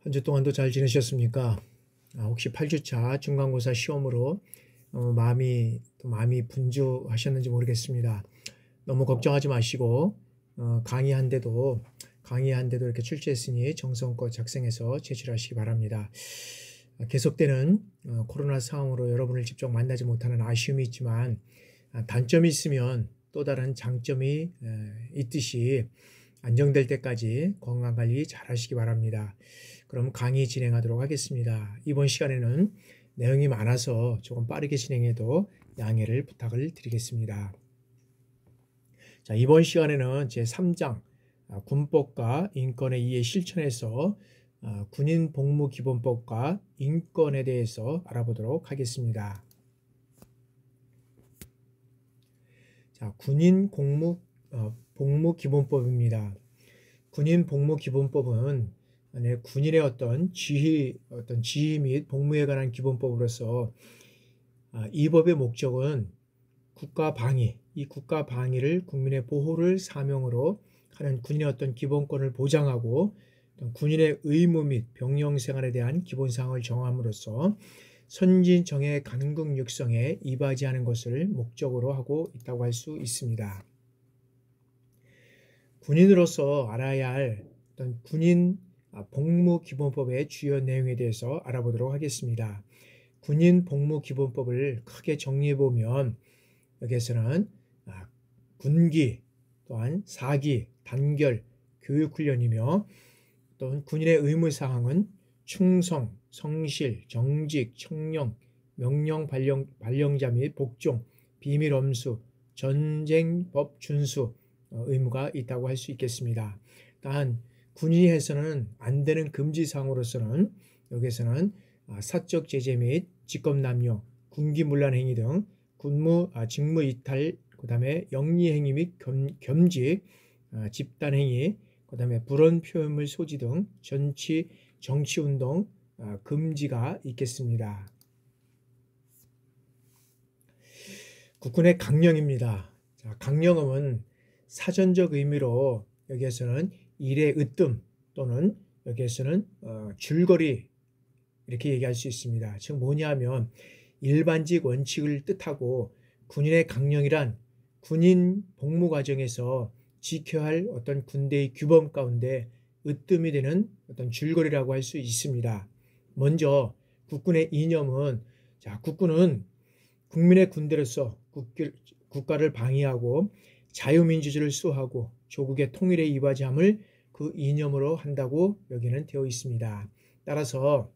한 주 동안도 잘 지내셨습니까? 혹시 8주차 중간고사 시험으로 마음이 분주하셨는지 모르겠습니다. 너무 걱정하지 마시고 강의한데도 이렇게 출제했으니 정성껏 작성해서 제출하시기 바랍니다. 계속되는 코로나 상황으로 여러분을 직접 만나지 못하는 아쉬움이 있지만 단점이 있으면 또 다른 장점이 있듯이 안정될 때까지 건강관리 잘 하시기 바랍니다. 그럼 강의 진행하도록 하겠습니다. 이번 시간에는 내용이 많아서 조금 빠르게 진행해도 양해를 부탁을 드리겠습니다. 자, 이번 시간에는 제3장 군법과 인권의 이해 실천에서 군인 복무 기본법과 인권에 대해서 알아보도록 하겠습니다. 자, 군인 복무 기본법입니다. 군인 복무 기본법은 군인의 어떤 지휘 및 복무에 관한 기본법으로서 이 법의 목적은 국가 방위, 이 국가 방위를 국민의 보호를 사명으로 하는 군인의 어떤 기본권을 보장하고 군인의 의무 및 병영 생활에 대한 기본 사항을 정함으로써 선진 정예 강국 육성에 이바지하는 것을 목적으로 하고 있다고 할 수 있습니다. 군인으로서 알아야 할 어떤 군인 복무기본법의 주요 내용에 대해서 알아보도록 하겠습니다. 군인 복무기본법을 크게 정리해보면 여기에서는 군기, 또한 사기, 단결, 교육훈련이며 또 군인의 의무사항은 충성, 성실, 정직, 청령, 명령 발령자 및 복종, 비밀 엄수, 전쟁법 준수 의무가 있다고 할 수 있겠습니다. 단 군인이 해서는 안 되는 금지사항으로서는 여기에서는 사적 제재 및 직업남용, 군기문란 행위 등 직무 이탈, 그 다음에 영리행위 및 겸직, 집단행위, 그 다음에 불온 표현물 소지 등 정치운동 금지가 있겠습니다. 국군의 강령입니다. 자, 강령음은 사전적 의미로 여기에서는 일의 으뜸 또는 여기에서는 줄거리 이렇게 얘기할 수 있습니다. 즉 뭐냐면 일반직 원칙을 뜻하고 군인의 강령이란 군인 복무 과정에서 지켜야 할 어떤 군대의 규범 가운데 으뜸이 되는 어떤 줄거리라고 할 수 있습니다. 먼저 국군의 이념은 국군은 국민의 군대로서 국가를 방위하고 자유민주주의를 수호하고 조국의 통일에 이바지함을 그 이념으로 한다고 여기는 되어 있습니다. 따라서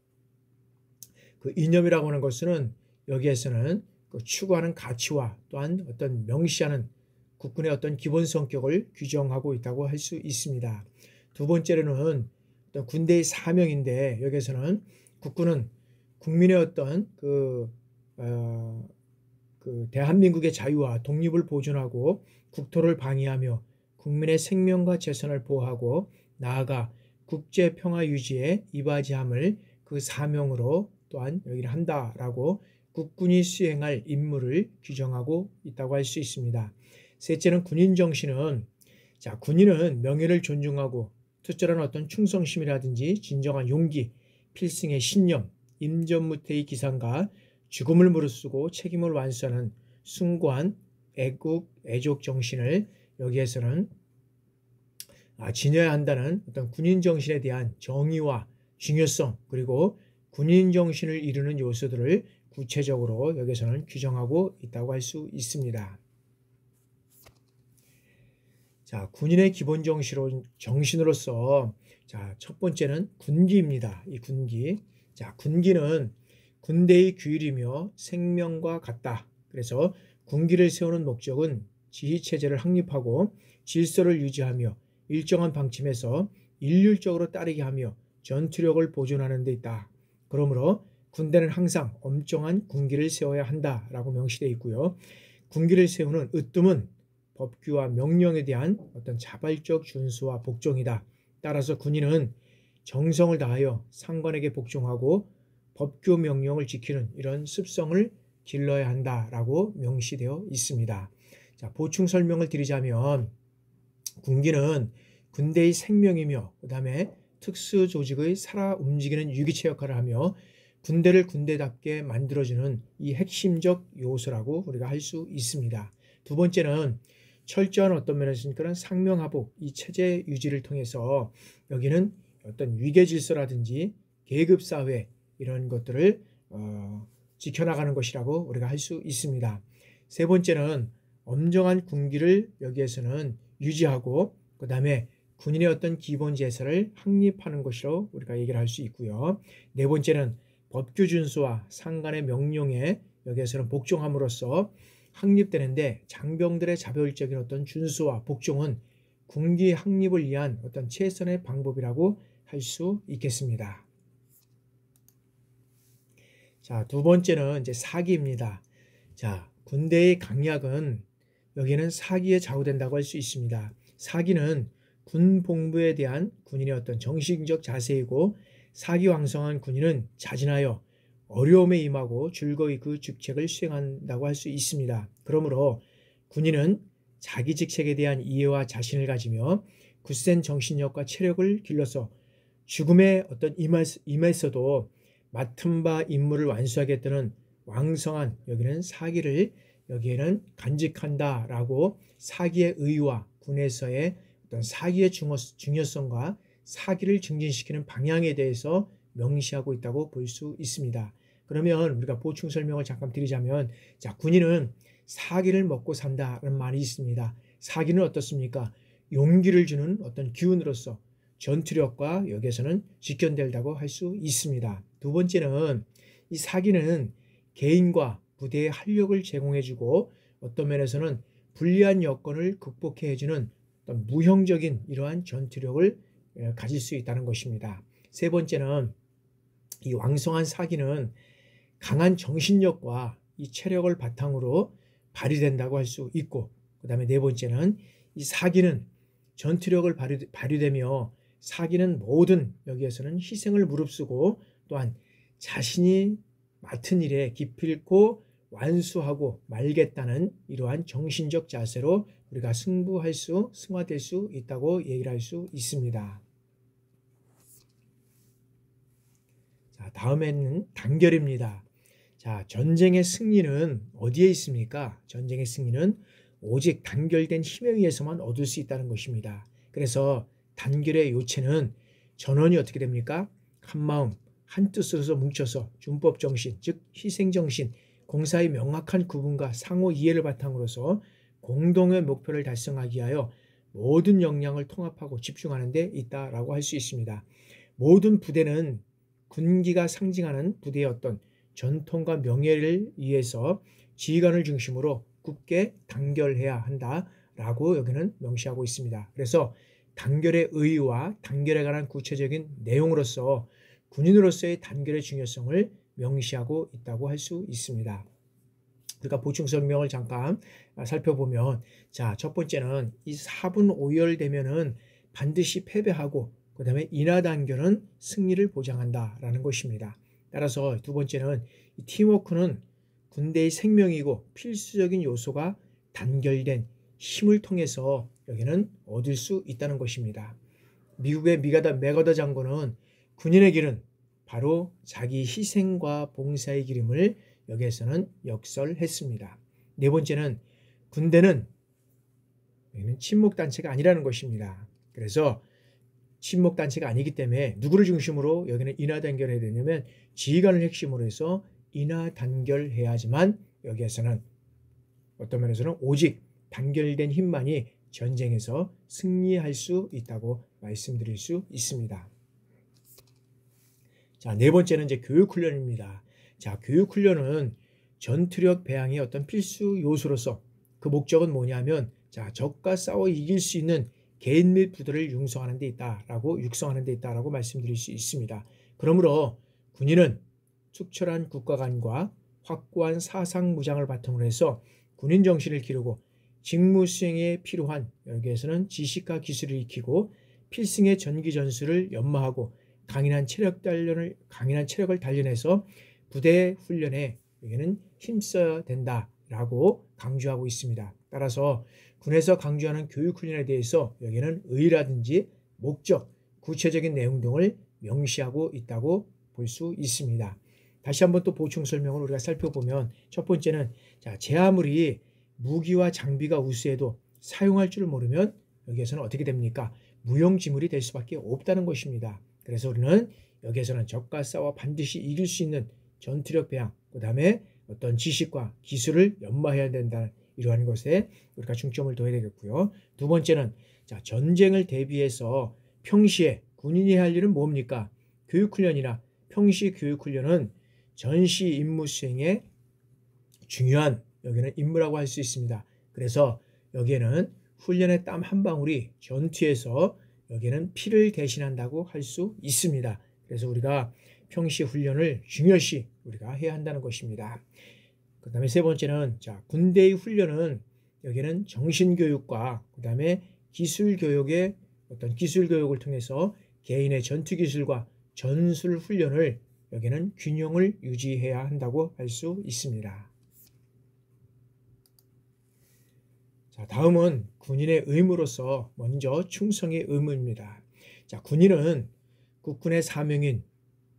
그 이념이라고 하는 것은 여기에서는 그 추구하는 가치와 또한 어떤 명시하는 국군의 어떤 기본 성격을 규정하고 있다고 할 수 있습니다. 두 번째로는 어떤 군대의 사명인데 여기에서는 국군은 국민의 어떤 대한민국의 자유와 독립을 보존하고 국토를 방위하며 국민의 생명과 재산을 보호하고 나아가 국제 평화 유지에 이바지함을 그 사명으로 또한 여기를 한다라고 국군이 수행할 임무를 규정하고 있다고 할 수 있습니다. 셋째는 군인 정신은 군인은 명예를 존중하고 투철한 어떤 충성심이라든지 진정한 용기, 필승의 신념, 임전무태의 기상과 죽음을 무릅쓰고 책임을 완수하는 숭고한 애국 정신을 여기에서는 지녀야 한다는 어떤 군인 정신에 대한 정의와 중요성 그리고 군인 정신을 이루는 요소들을 구체적으로 여기서는 규정하고 있다고 할 수 있습니다. 자, 군인의 기본 정신으로서 첫 번째는 군기입니다. 이 군기. 군기는 군대의 규율이며 생명과 같다. 그래서 군기를 세우는 목적은 지휘체제를 확립하고 질서를 유지하며 일정한 방침에서 일률적으로 따르게 하며 전투력을 보존하는 데 있다. 그러므로 군대는 항상 엄정한 군기를 세워야 한다라고 명시되어 있고요. 군기를 세우는 으뜸은 법규와 명령에 대한 어떤 자발적 준수와 복종이다. 따라서 군인은 정성을 다하여 상관에게 복종하고 법규 명령을 지키는 이런 습성을 길러야 한다라고 명시되어 있습니다. 자, 보충 설명을 드리자면 군기는 군대의 생명이며 그 다음에 특수 조직의 살아 움직이는 유기체 역할을 하며 군대를 군대답게 만들어주는 이 핵심적 요소라고 우리가 할 수 있습니다. 두 번째는 철저한 어떤 면에서는 그런 상명하복, 이 체제 유지를 통해서 여기는 어떤 위계 질서라든지 계급 사회 이런 것들을 지켜나가는 것이라고 우리가 할 수 있습니다. 세 번째는 엄정한 군기를 여기에서는 유지하고 그 다음에 군인의 어떤 기본 제사를 확립하는 것으로 우리가 얘기를 할 수 있고요. 네 번째는 법규 준수와 상관의 명령에 여기에서는 복종함으로써 확립되는데 장병들의 자발적인 어떤 준수와 복종은 군기 확립을 위한 어떤 최선의 방법이라고 할 수 있겠습니다. 자, 두 번째는 이제 사기입니다. 자, 군대의 강약은 여기는 사기에 좌우된다고 할 수 있습니다. 사기는 군 복무에 대한 군인의 어떤 정신적 자세이고 사기왕성한 군인은 자진하여 어려움에 임하고 즐거이 그 직책을 수행한다고 할 수 있습니다. 그러므로 군인은 자기 직책에 대한 이해와 자신을 가지며 굳센 정신력과 체력을 길러서 죽음에 어떤 임했어도 맡은 바 임무를 완수하겠다는 왕성한 여기는 사기를 여기에는 간직한다라고 사기의 의의와 군에서의 어떤 사기의 중요성과 사기를 증진시키는 방향에 대해서 명시하고 있다고 볼 수 있습니다. 그러면 우리가 보충 설명을 잠깐 드리자면, 자, 군인은 사기를 먹고 산다는 말이 있습니다. 사기는 어떻습니까? 용기를 주는 어떤 기운으로서 전투력과 여기에서는 직견된다고 할 수 있습니다. 두 번째는 이 사기는 개인과 부대의 활력을 제공해주고 어떤 면에서는 불리한 여건을 극복해주는 어떤 무형적인 이러한 전투력을 가질 수 있다는 것입니다. 세 번째는 이 왕성한 사기는 강한 정신력과 이 체력을 바탕으로 발휘된다고 할 수 있고, 그 다음에 네 번째는 이 사기는 전투력을 발휘되며 사기는 모든 여기에서는 희생을 무릅쓰고 또한 자신이 맡은 일에 기필코 완수하고 말겠다는 이러한 정신적 자세로 우리가 승화될 수 있다고 얘기를 할 수 있습니다. 자, 다음에는 단결입니다. 자, 전쟁의 승리는 어디에 있습니까? 전쟁의 승리는 오직 단결된 힘에 의해서만 얻을 수 있다는 것입니다. 그래서 단결의 요체는 전원이 어떻게 됩니까? 한마음, 한뜻으로 뭉쳐서 준법정신, 즉 희생정신, 공사의 명확한 구분과 상호 이해를 바탕으로서 공동의 목표를 달성하기 위하여 모든 역량을 통합하고 집중하는 데 있다라고 할 수 있습니다. 모든 부대는 군기가 상징하는 부대의 어떤 전통과 명예를 위해서 지휘관을 중심으로 굳게 단결해야 한다라고 여기는 명시하고 있습니다. 그래서 단결의 의의와 단결에 관한 구체적인 내용으로서 군인으로서의 단결의 중요성을 명시하고 있다고 할 수 있습니다. 우리가 보충 설명을 잠깐 살펴보면, 자, 첫 번째는 이 4분 5열 되면은 반드시 패배하고 그 다음에 인하단결은 승리를 보장한다라는 것입니다. 따라서 두 번째는 이 팀워크는 군대의 생명이고 필수적인 요소가 단결된 힘을 통해서 여기는 얻을 수 있다는 것입니다. 미국의 맥어더 장군은 군인의 길은 바로 자기 희생과 봉사의 길임을 여기에서는 역설했습니다. 네 번째는 군대는 친목단체가 아니라는 것입니다. 그래서 친목단체가 아니기 때문에 누구를 중심으로 여기는 인하단결해야 되냐면 지휘관을 핵심으로 해서 인하단결해야지만 여기에서는 어떤 면에서는 오직 단결된 힘만이 전쟁에서 승리할 수 있다고 말씀드릴 수 있습니다. 자, 네 번째는 이제 교육훈련입니다. 자, 교육훈련은 전투력 배양의 어떤 필수 요소로서 그 목적은 뭐냐면, 자, 적과 싸워 이길 수 있는 개인 및 부대를 육성하는 데 있다라고 말씀드릴 수 있습니다. 그러므로 군인은 축철한 국가관과 확고한 사상 무장을 바탕으로 해서 군인 정신을 기르고 직무 수행에 필요한 여기에서는 지식과 기술을 익히고 필승의 전기 전술을 연마하고 강인한 체력을 단련해서 부대 훈련에 여기는 힘써야 된다라고 강조하고 있습니다. 따라서 군에서 강조하는 교육 훈련에 대해서 여기는 의의라든지 목적, 구체적인 내용 등을 명시하고 있다고 볼 수 있습니다. 다시 한번 또 보충 설명을 우리가 살펴보면 첫 번째는 제 아무리 무기와 장비가 우수해도 사용할 줄 모르면 여기에서는 어떻게 됩니까? 무용지물이 될 수밖에 없다는 것입니다. 그래서 우리는 여기에서는 적과 싸워 반드시 이길 수 있는 전투력 배양, 그 다음에 어떤 지식과 기술을 연마해야 된다. 이러한 것에 우리가 중점을 둬야 되겠고요. 두 번째는 전쟁을 대비해서 평시에 군인이 할 일은 뭡니까? 교육훈련이나 평시 교육훈련은 전시 임무 수행에 중요한 여기는 임무라고 할 수 있습니다. 그래서 여기에는 훈련의 땀 한 방울이 전투에서 여기에는 피를 대신한다고 할 수 있습니다. 그래서 우리가 평시 훈련을 중요시 우리가 해야 한다는 것입니다. 그 다음에 세 번째는 군대의 훈련은 여기는 정신교육과 그 다음에 기술교육의 어떤 기술교육을 통해서 개인의 전투기술과 전술 훈련을 여기는 균형을 유지해야 한다고 할 수 있습니다. 다음은 군인의 의무로서 먼저 충성의 의무입니다. 군인은 국군의 사명인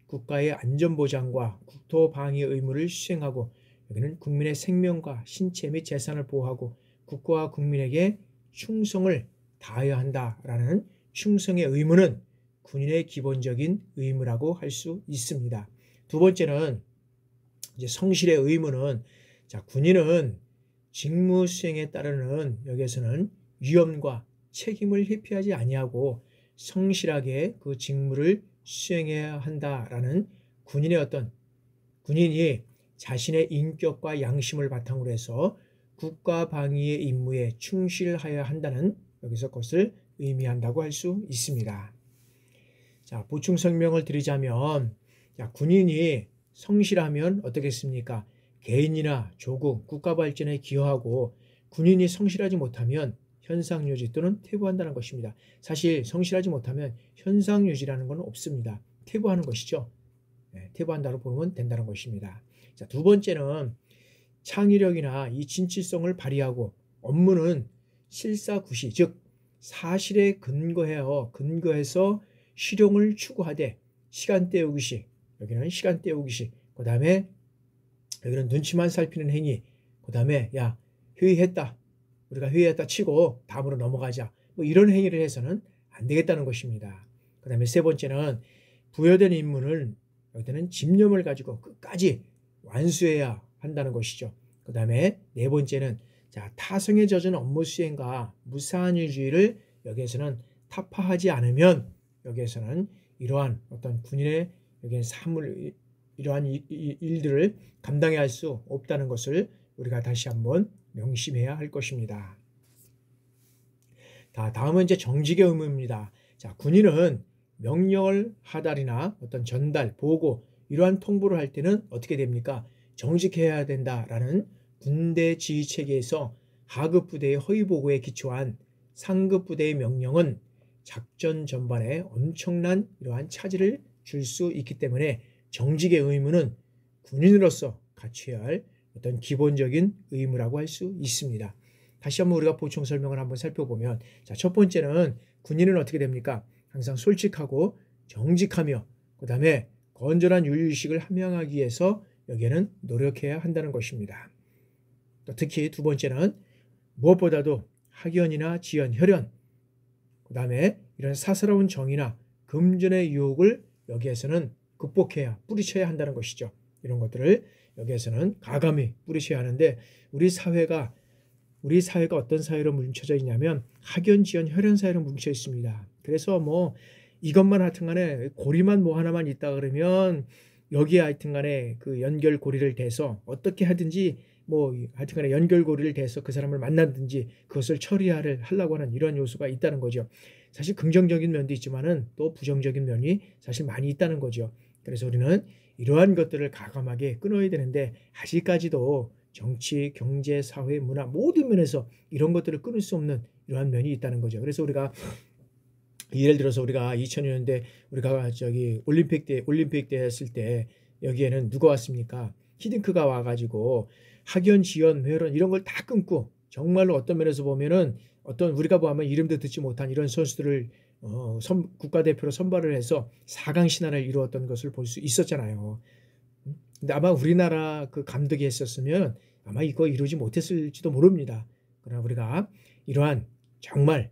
국가의 안전보장과 국토방위 의무를 수행하고 여기는 국민의 생명과 신체 및 재산을 보호하고 국가와 국민에게 충성을 다해야 한다라는 충성의 의무는 군인의 기본적인 의무라고 할 수 있습니다. 두 번째는 이제 성실의 의무는 군인은 직무 수행에 따르는 여기에서는 위험과 책임을 회피하지 아니하고 성실하게 그 직무를 수행해야 한다라는 군인이 자신의 인격과 양심을 바탕으로 해서 국가 방위의 임무에 충실하여야 한다는 여기서 그것을 의미한다고 할 수 있습니다. 보충 설명을 드리자면 군인이 성실하면 어떻겠습니까? 개인이나 조국, 국가 발전에 기여하고 군인이 성실하지 못하면 현상유지 또는 퇴보한다는 것입니다. 사실 성실하지 못하면 현상유지라는 건 없습니다. 퇴보하는 것이죠. 퇴보한다고 보면 된다는 것입니다. 두 번째는 창의력이나 이 진취성을 발휘하고 업무는 실사구시, 즉 사실에 근거해서 실용을 추구하되 시간 때우기식, 여기는 시간 때우기식, 그 다음에 여기는 눈치만 살피는 행위, 그 다음에 우리가 회의했다 치고 다음으로 넘어가자, 이런 행위를 해서는 안 되겠다는 것입니다. 그 다음에 세 번째는 부여된 임무를 여기는 집념을 가지고 끝까지 완수해야 한다는 것이죠. 그 다음에 네 번째는 타성에 젖은 업무 수행과 무사안일주의를 여기에서는 타파하지 않으면 여기에서는 이러한 어떤 군인의 여기는 이러한 일들을 감당해야 할 수 없다는 것을 우리가 다시 한번 명심해야 할 것입니다. 다음은 이제 정직의 의무입니다. 군인은 명령을 하달이나 어떤 전달, 보고 이러한 통보를 할 때는 어떻게 됩니까? 정직해야 된다라는 군대 지휘 체계에서 하급 부대의 허위 보고에 기초한 상급 부대의 명령은 작전 전반에 엄청난 이러한 차질을 줄 수 있기 때문에 정직의 의무는 군인으로서 갖춰야 할 어떤 기본적인 의무라고 할 수 있습니다. 다시 한번 우리가 보충 설명을 한번 살펴보면 첫 번째는 군인은 어떻게 됩니까? 항상 솔직하고 정직하며 그 다음에 건전한 윤리의식을 함양하기 위해서 여기에는 노력해야 한다는 것입니다. 또 특히 두 번째는 무엇보다도 학연이나 지연, 혈연, 그 다음에 이런 사사로운 정의나 금전의 유혹을 여기에서는 극복해야 뿌리쳐야 한다는 것이죠. 이런 것들을 여기에서는 가감히 뿌리쳐야 하는데 우리 사회가 어떤 사회로 뭉쳐져 있냐면 학연, 지연, 혈연 사회로 뭉쳐 있습니다. 그래서 이것만 하여튼간에 고리만 하나만 있다 그러면 여기에 하여튼간에 그 연결고리를 대서 어떻게 하든지 하여튼간에 연결고리를 대서 그 사람을 만나든지 그것을 처리하려고 하는 이런 요소가 있다는 거죠. 사실 긍정적인 면도 있지만은 또 부정적인 면이 사실 많이 있다는 거죠. 그래서 우리는 이러한 것들을 가감하게 끊어야 되는데 아직까지도 정치, 경제, 사회, 문화 모든 면에서 이런 것들을 끊을 수 없는 이러한 면이 있다는 거죠. 그래서 우리가 예를 들어서 우리가 2000년대 우리가 올림픽 때 했을 때 여기에는 누가 왔습니까? 히딩크가 와가지고 학연, 지연, 혈연 이런 걸 다 끊고 정말로 어떤 면에서 보면은 어떤 우리가 보면 이름도 듣지 못한 이런 선수들을 국가대표로 선발을 해서 4강 신화를 이루었던 것을 볼 수 있었잖아요. 근데 아마 우리나라 그 감독이 했었으면 아마 이거 이루지 못했을지도 모릅니다. 그러나 우리가 이러한 정말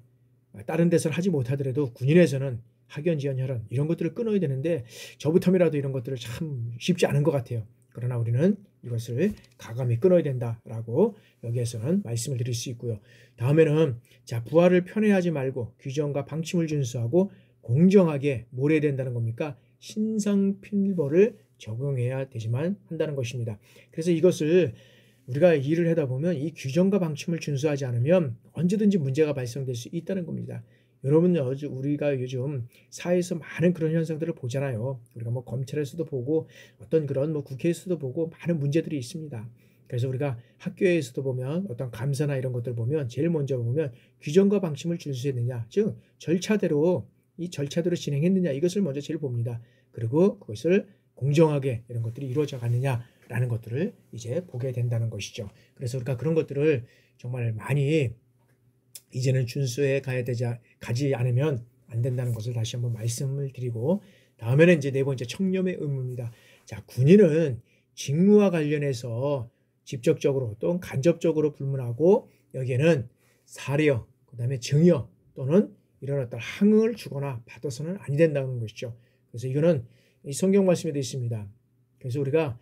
다른 데서는 하지 못하더라도 군인에서는 학연, 지연, 혈연 이런 것들을 끊어야 되는데 저부터라도 이런 것들을 참 쉽지 않은 것 같아요. 그러나 우리는 이것을 가감히 끊어야 된다라고 여기에서는 말씀을 드릴 수 있고요. 다음에는 자, 부하를 편애하지 말고 규정과 방침을 준수하고 공정하게 뭘 해야 된다는 겁니까? 신상필벌을 적용해야 되지만 한다는 것입니다. 그래서 이것을 우리가 일을 하다 보면 이 규정과 방침을 준수하지 않으면 언제든지 문제가 발생될 수 있다는 겁니다. 여러분, 우리가 요즘 사회에서 많은 그런 현상들을 보잖아요. 우리가 뭐 검찰에서도 보고 어떤 그런 뭐 국회에서도 보고 많은 문제들이 있습니다. 그래서 우리가 학교에서도 보면 어떤 감사나 이런 것들 보면 제일 먼저 보면 규정과 방침을 준수했느냐, 즉 절차대로 이 절차대로 진행했느냐 이것을 먼저 제일 봅니다. 그리고 그것을 공정하게 이런 것들이 이루어져 갔느냐라는 것들을 이제 보게 된다는 것이죠. 그래서 우리가 그런 것들을 정말 많이 이제는 준수해 가지 않으면 안 된다는 것을 다시 한번 말씀을 드리고, 다음에는 이제 네 번째 청렴의 의무입니다. 자, 군인은 직무와 관련해서 직접적으로 또는 간접적으로 불문하고 여기에는 사려, 그다음에 증여 또는 이런 어떤 항응을 주거나 받아서는 아니 된다는 것이죠. 그래서 이거는 이 성경 말씀에 되어 있습니다. 그래서 우리가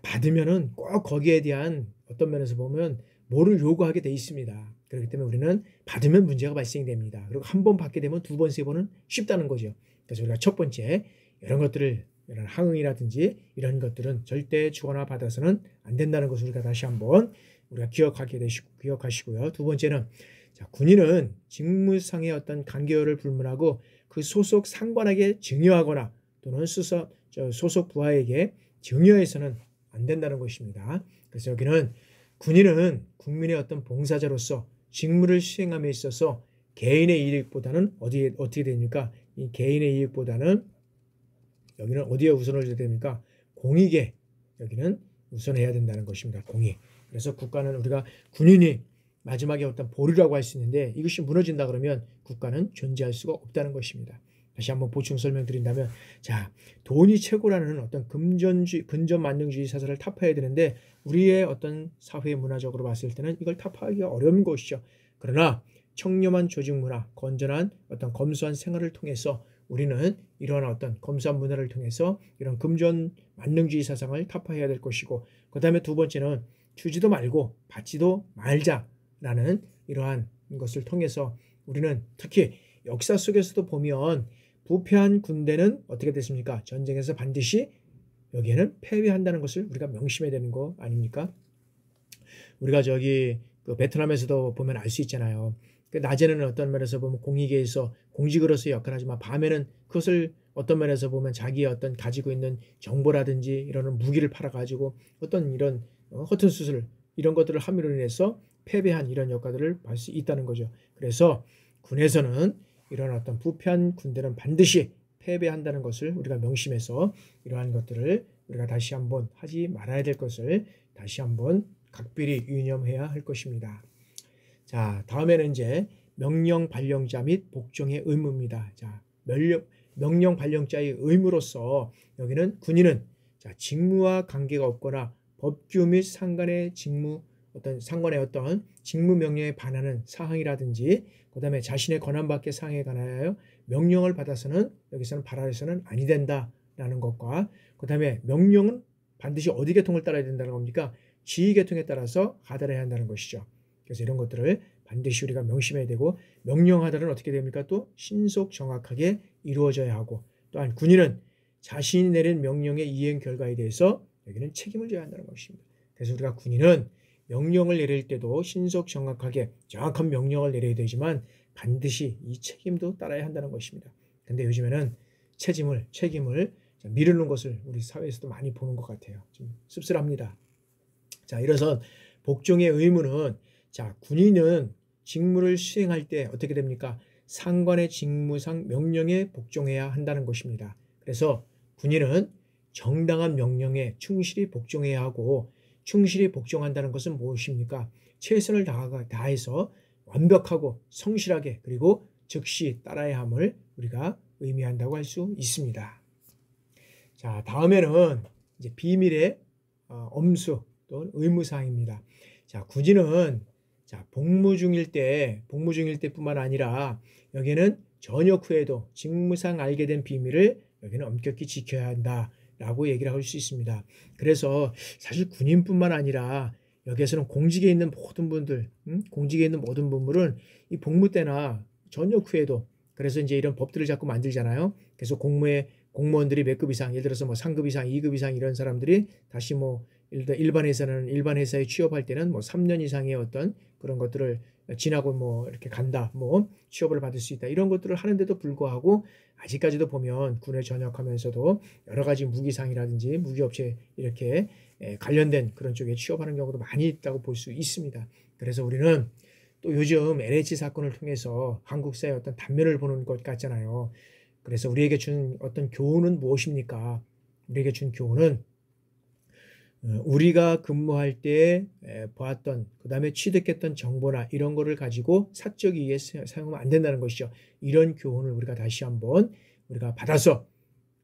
받으면은 꼭 거기에 대한 어떤 면에서 보면 뭐를 요구하게 돼 있습니다. 그렇기 때문에 우리는 받으면 문제가 발생됩니다. 그리고 한 번 받게 되면 두 번, 세 번은 쉽다는 거죠. 그래서 우리가 첫 번째 이런 것들을 이런 항응이라든지 이런 것들은 절대 주거나 받아서는 안 된다는 것을 우리가 다시 한번 우리가 기억하시고요. 두 번째는 자, 군인은 직무상의 어떤 관계를 불문하고 그 소속 상관에게 증여하거나 또는 소속 부하에게 증여해서는 안 된다는 것입니다. 그래서 여기는 군인은 국민의 어떤 봉사자로서 직무를 수행함에 있어서 개인의 이익보다는 어떻게 됩니까? 이 개인의 이익보다는 여기는 어디에 우선을 줘야 됩니까? 공익에 여기는 우선해야 된다는 것입니다. 공익. 그래서 국가는 우리가 군인이 마지막에 어떤 보루라고 할 수 있는데 이것이 무너진다 그러면 국가는 존재할 수가 없다는 것입니다. 다시 한번 보충 설명드린다면, 자, 돈이 최고라는 어떤 근전 만능주의 사상을 타파해야 되는데 우리의 어떤 사회 문화적으로 봤을 때는 이걸 타파하기가 어려운 것이죠. 그러나 청렴한 조직 문화, 건전한 어떤 검소한 생활을 통해서 우리는 이러한 어떤 검소한 문화를 통해서 이런 금전 만능주의 사상을 타파해야 될 것이고, 그 다음에 두 번째는 주지도 말고 받지도 말자라는 이러한 것을 통해서 우리는 특히 역사 속에서도 보면 부패한 군대는 어떻게 됐습니까? 전쟁에서 반드시 여기에는 패배한다는 것을 우리가 명심해야 되는 거 아닙니까? 우리가 그 베트남에서도 보면 알 수 있잖아요. 낮에는 어떤 면에서 보면 공익에서 공직으로서 역할하지만 밤에는 그것을 어떤 면에서 보면 자기의 어떤 가지고 있는 정보라든지 이런 무기를 팔아가지고 어떤 이런 허튼 수술 이런 것들을 함으로 인해서 패배한 이런 역할들을 할 수 있다는 거죠. 그래서 군에서는 이런 어떤 부패한 군대는 반드시 패배한다는 것을 우리가 명심해서 이러한 것들을 우리가 다시 한번 하지 말아야 될 것을 다시 한번 각별히 유념해야 할 것입니다. 자, 다음에는 이제 명령 발령자 및 복종의 의무입니다. 자, 명령 발령자의 의무로서 여기는 군인은 자, 직무와 관계가 없거나 법규 및 상관의 어떤 직무 명령에 반하는 사항이라든지 그다음에 자신의 권한 밖의 사항에 관하여 명령을 받아서는 여기서는 발하여서는 아니 된다라는 것과 그다음에 명령은 반드시 어디 계통을 따라야 된다는 겁니까? 지휘 계통에 따라서 하달해야 한다는 것이죠. 그래서 이런 것들을 반드시 우리가 명심해야 되고, 명령 하달은 어떻게 됩니까? 또 신속 정확하게 이루어져야 하고, 또한 군인은 자신이 내린 명령의 이행 결과에 대해서 여기는 책임을 져야 한다는 것입니다. 그래서 우리가 군인은 명령을 내릴 때도 신속 정확하게 정확한 명령을 내려야 되지만 반드시 이 책임도 따라야 한다는 것입니다. 근데 요즘에는 책임을 미루는 것을 우리 사회에서도 많이 보는 것 같아요. 좀 씁쓸합니다. 자, 이래서 복종의 의무는 자, 군인은 직무를 수행할 때 어떻게 됩니까? 상관의 직무상 명령에 복종해야 한다는 것입니다. 그래서 군인은 정당한 명령에 충실히 복종해야 하고, 충실히 복종한다는 것은 무엇입니까? 최선을 다해서 완벽하고 성실하게 그리고 즉시 따라야 함을 우리가 의미한다고 할 수 있습니다. 자, 다음에는 이제 비밀의 엄수 또는 의무사항입니다. 자, 군인은 자, 복무 중일 때뿐만 아니라 여기에는 전역 후에도 직무상 알게 된 비밀을 여기는 엄격히 지켜야 한다라고 얘기를 할 수 있습니다. 그래서 사실 군인뿐만 아니라 여기에서는 공직에 있는 모든 분들, 공직에 있는 모든 분들은 이 복무 때나 전역 후에도 그래서 이제 이런 법들을 자꾸 만들잖아요. 그래서 공무원들이 몇 급 이상, 예를 들어서 뭐 3급 이상, 2급 이상 이런 사람들이 다시 뭐 일반 회사에 취업할 때는 뭐 3년 이상의 어떤 그런 것들을 지나고 뭐 이렇게 간다, 뭐 취업을 받을 수 있다 이런 것들을 하는데도 불구하고 아직까지도 보면 군에 전역하면서도 여러 가지 무기상이라든지 무기업체 이렇게 관련된 그런 쪽에 취업하는 경우도 많이 있다고 볼 수 있습니다. 그래서 우리는 또 요즘 LH 사건을 통해서 한국 사회의 어떤 단면을 보는 것 같잖아요. 그래서 우리에게 준 어떤 교훈은 무엇입니까? 우리에게 준 교훈은 우리가 근무할 때 보았던 그 다음에 취득했던 정보나 이런 거를 가지고 사적 이익에 사용하면 안 된다는 것이죠. 이런 교훈을 우리가 다시 한번 우리가 받아서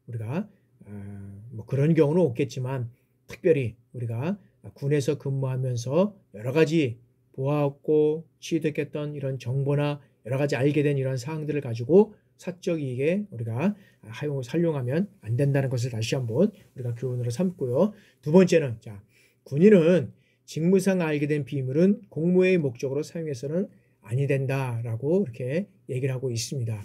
우리가 뭐 그런 경우는 없겠지만 특별히 우리가 군에서 근무하면서 여러 가지 보았고 취득했던 이런 정보나 여러 가지 알게 된 이런 사항들을 가지고 사적 이익에 우리가 활용하면 안 된다는 것을 다시 한번 우리가 교훈으로 삼고요. 두 번째는 자, 군인은 직무상 알게 된 비밀은 공무의 목적으로 사용해서는 아니 된다라고 이렇게 얘기를 하고 있습니다.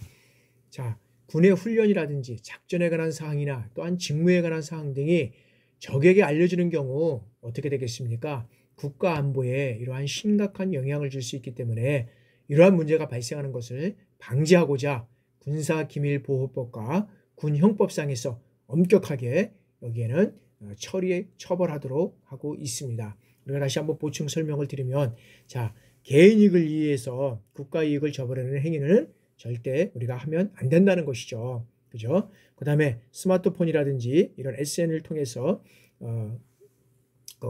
자, 군의 훈련이라든지 작전에 관한 사항이나 또한 직무에 관한 사항 등이 적에게 알려주는 경우 어떻게 되겠습니까? 국가 안보에 이러한 심각한 영향을 줄 수 있기 때문에 이러한 문제가 발생하는 것을 방지하고자 군사기밀보호법과 군형법상에서 엄격하게 여기에는 처벌하도록 하고 있습니다. 우리가 다시 한번 보충 설명을 드리면 자, 개인 이익을 위해서 국가 이익을 저버리는 행위는 절대 우리가 하면 안 된다는 것이죠. 그죠? 그 다음에 스마트폰이라든지 이런 SNS를 통해서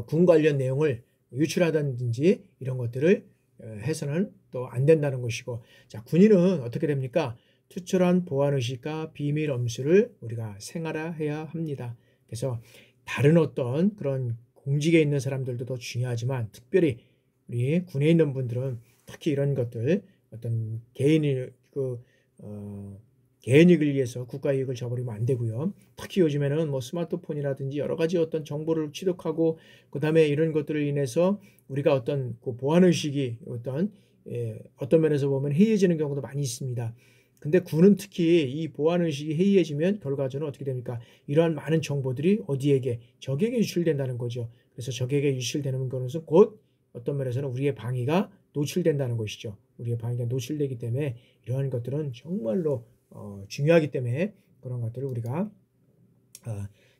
군 관련 내용을 유출하든지 이런 것들을 해서는 또 안 된다는 것이고 자, 군인은 어떻게 됩니까? 투철한 보안의식과 비밀 엄수를 우리가 생활화해야 합니다. 그래서 다른 어떤 그런 공직에 있는 사람들도 더 중요하지만 특별히 우리 군에 있는 분들은 특히 이런 것들 어떤 개인 이익을 위해서 국가 이익을 저버리면 안 되고요. 특히 요즘에는 뭐 스마트폰이라든지 여러 가지 어떤 정보를 취득하고 그 다음에 이런 것들을 인해서 우리가 어떤 그 보안 의식이 어떤 면에서 보면 해이해지는 경우도 많이 있습니다. 근데 군은 특히 이 보안 의식이 해이해지면 결과적으로 어떻게 됩니까? 이러한 많은 정보들이 어디에게 적에게 유출된다는 거죠. 그래서 적에게 유출되는 것은 곧 어떤 면에서는 우리의 방위가 노출된다는 것이죠. 우리의 방위가 노출되기 때문에 이러한 것들은 정말로 중요하기 때문에 그런 것들을 우리가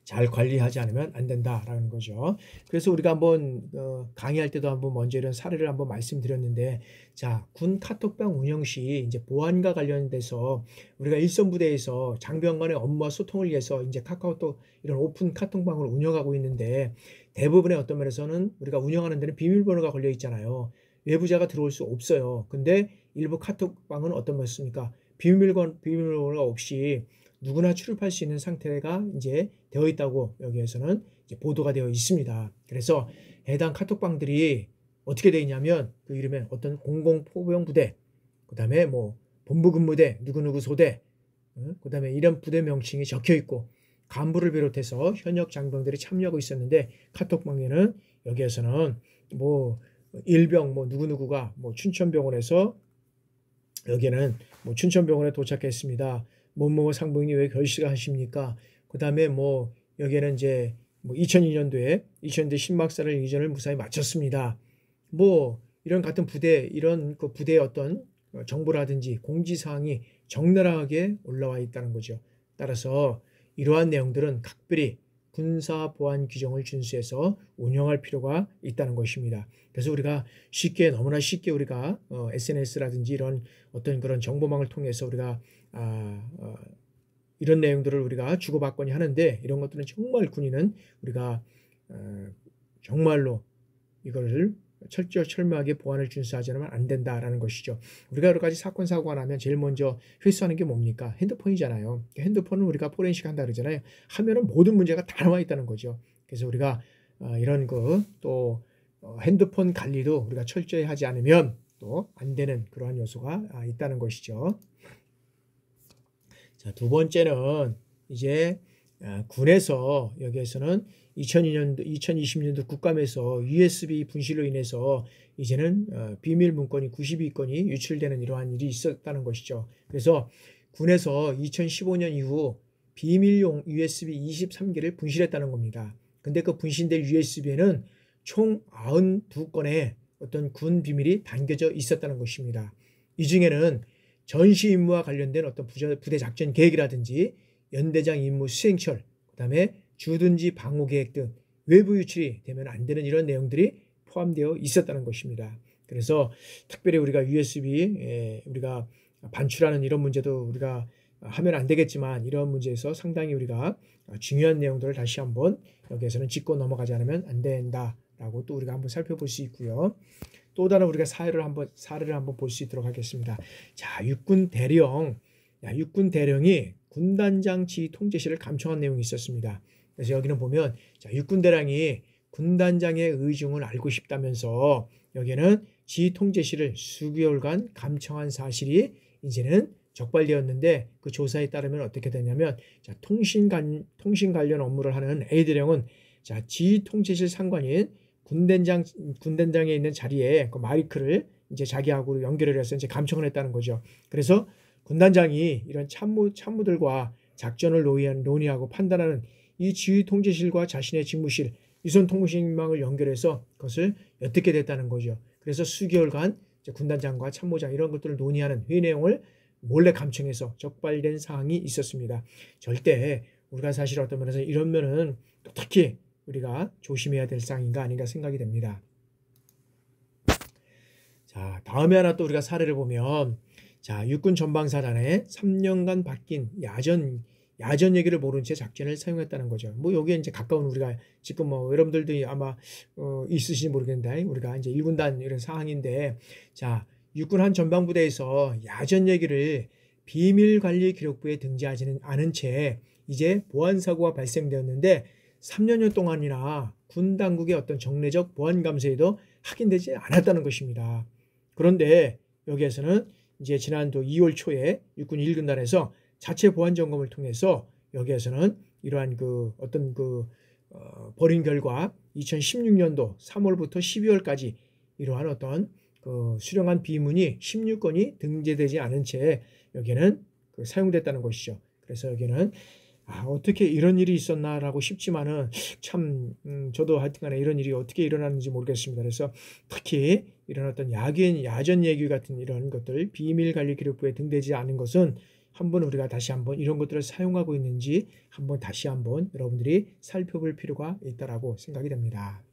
잘 관리하지 않으면 안 된다라는 거죠. 그래서 우리가 한번 강의할 때도 한번 먼저 이런 사례를 한번 말씀드렸는데, 자, 군 카톡방 운영 시 이제 보안과 관련돼서 우리가 일선 부대에서 장병 간의 업무와 소통을 위해서 이제 카카오톡 이런 오픈 카톡방을 운영하고 있는데 대부분의 어떤 면에서는 우리가 운영하는 데는 비밀번호가 걸려 있잖아요. 외부자가 들어올 수 없어요. 근데 일부 카톡방은 어떤 것입니까? 비밀번호가 없이 누구나 출입할 수 있는 상태가 이제 되어 있다고 여기에서는 이제 보도가 되어 있습니다. 그래서 해당 카톡방들이 어떻게 되어 있냐면 그 이름에 어떤 공공포병 부대, 그 다음에 뭐 본부근무대, 누구누구 소대, 그 다음에 이런 부대 명칭이 적혀 있고 간부를 비롯해서 현역 장병들이 참여하고 있었는데 카톡방에는 여기에서는 뭐 일병 뭐 누구누구가 뭐 춘천병원에서 여기는 뭐 춘천병원에 도착했습니다. 뭐뭐 상병이 왜 결식하십니까? 그 다음에 뭐 여기에는 이제 뭐 2002년도에 신막사를 이전을 무사히 마쳤습니다. 뭐 이런 같은 부대 이런 그 부대의 어떤 정보라든지 공지사항이 적나라하게 올라와 있다는 거죠. 따라서 이러한 내용들은 각별히 군사보안 규정을 준수해서 운영할 필요가 있다는 것입니다. 그래서 우리가 너무나 쉽게 우리가 SNS라든지 이런 어떤 그런 정보망을 통해서 우리가 이런 내용들을 우리가 주고받거니 하는데 이런 것들은 정말 군인은 우리가 정말로 이거를 철저하게 보안을 준수하지 않으면 안 된다라는 것이죠. 우리가 여러 가지 사건 사고가 나면 제일 먼저 회수하는 게 뭡니까? 핸드폰이잖아요. 핸드폰은 우리가 포렌식 한다 그러잖아요. 하면은 모든 문제가 다 나와 있다는 거죠. 그래서 우리가 이런 또 핸드폰 관리도 우리가 철저히 하지 않으면 또 안 되는 그러한 요소가 있다는 것이죠. 자, 두 번째는 이제 군에서 여기에서는 2020년도 국감에서 USB 분실로 인해서 이제는 비밀 문건이 92건이 유출되는 이러한 일이 있었다는 것이죠. 그래서 군에서 2015년 이후 비밀용 USB 23개를 분실했다는 겁니다. 근데 그 분실된 USB에는 총 92건의 어떤 군 비밀이 담겨져 있었다는 것입니다. 이 중에는 전시 임무와 관련된 어떤 부대 작전 계획이라든지 연대장 임무 수행처, 그다음에 주둔지 방호 계획 등 외부 유출이 되면 안 되는 이런 내용들이 포함되어 있었다는 것입니다. 그래서 특별히 우리가 USB 우리가 반출하는 이런 문제도 우리가 하면 안 되겠지만 이런 문제에서 상당히 우리가 중요한 내용들을 다시 한번 여기에서는 짚고 넘어가지 않으면 안 된다라고 또 우리가 한번 살펴볼 수 있고요. 또 다른 우리가 사례를 한번 볼 수 있도록 하겠습니다. 자, 육군 대령이 군단장 지휘 통제실을 감청한 내용이 있었습니다. 그래서 여기는 보면 자, 육군대령이 군단장의 의중을 알고 싶다면서 여기는 지휘 통제실을 수개월간 감청한 사실이 이제는 적발되었는데 그 조사에 따르면 어떻게 되냐면 자, 통신 관련 업무를 하는 A대령은 자, 지휘 통제실 상관인 군단장에 있는 자리에 그 마이크를 이제 자기하고 연결을 해서 이제 감청을 했다는 거죠. 그래서 군단장이 이런 참모들과 작전을 논의하고 판단하는 이 지휘 통제실과 자신의 직무실 유선 통신망을 연결해서 그것을 엿듣게 됐다는 거죠. 그래서 수개월간 군단장과 참모장 이런 것들을 논의하는 회의 내용을 몰래 감청해서 적발된 사항이 있었습니다. 절대 우리가 사실 어떤 면에서 이런 면은 특히 우리가 조심해야 될 사항인가 아닌가 생각이 됩니다. 자, 다음에 하나 또 우리가 사례를 보면 자, 육군 전방사단에 3년간 바뀐 야전 얘기를 모른 채 작전을 사용했다는 거죠. 뭐 여기에 이제 가까운 우리가 지금 뭐 여러분들도 아마 있으신지 모르겠는데 우리가 이제 1군단 이런 상황인데 자, 육군 한 전방부대에서 야전 얘기를 비밀 관리 기록부에 등재하지는 않은 채 이제 보안 사고가 발생되었는데 3년여 동안이나 군 당국의 어떤 정례적 보안 감사에도 확인되지 않았다는 것입니다. 그런데 여기에서는 이제 지난도 2월 초에 육군 1군단에서 자체 보안 점검을 통해서 여기에서는 이러한 벌인 결과 2016년도 3월부터 12월까지 이러한 어떤 수령한 비문이 16건이 등재되지 않은 채 여기에는 사용됐다는 것이죠. 그래서 여기는 어떻게 이런 일이 있었나라고 싶지만은 참 저도 하여튼간에 이런 일이 어떻게 일어났는지 모르겠습니다. 그래서 특히 이런 어떤 야전 얘기 같은 이런 것들 비밀 관리 기록부에 등재되지 않은 것은 한번 우리가 다시 한번 이런 것들을 사용하고 있는지 한번 다시 한번 여러분들이 살펴볼 필요가 있다라고 생각이 됩니다.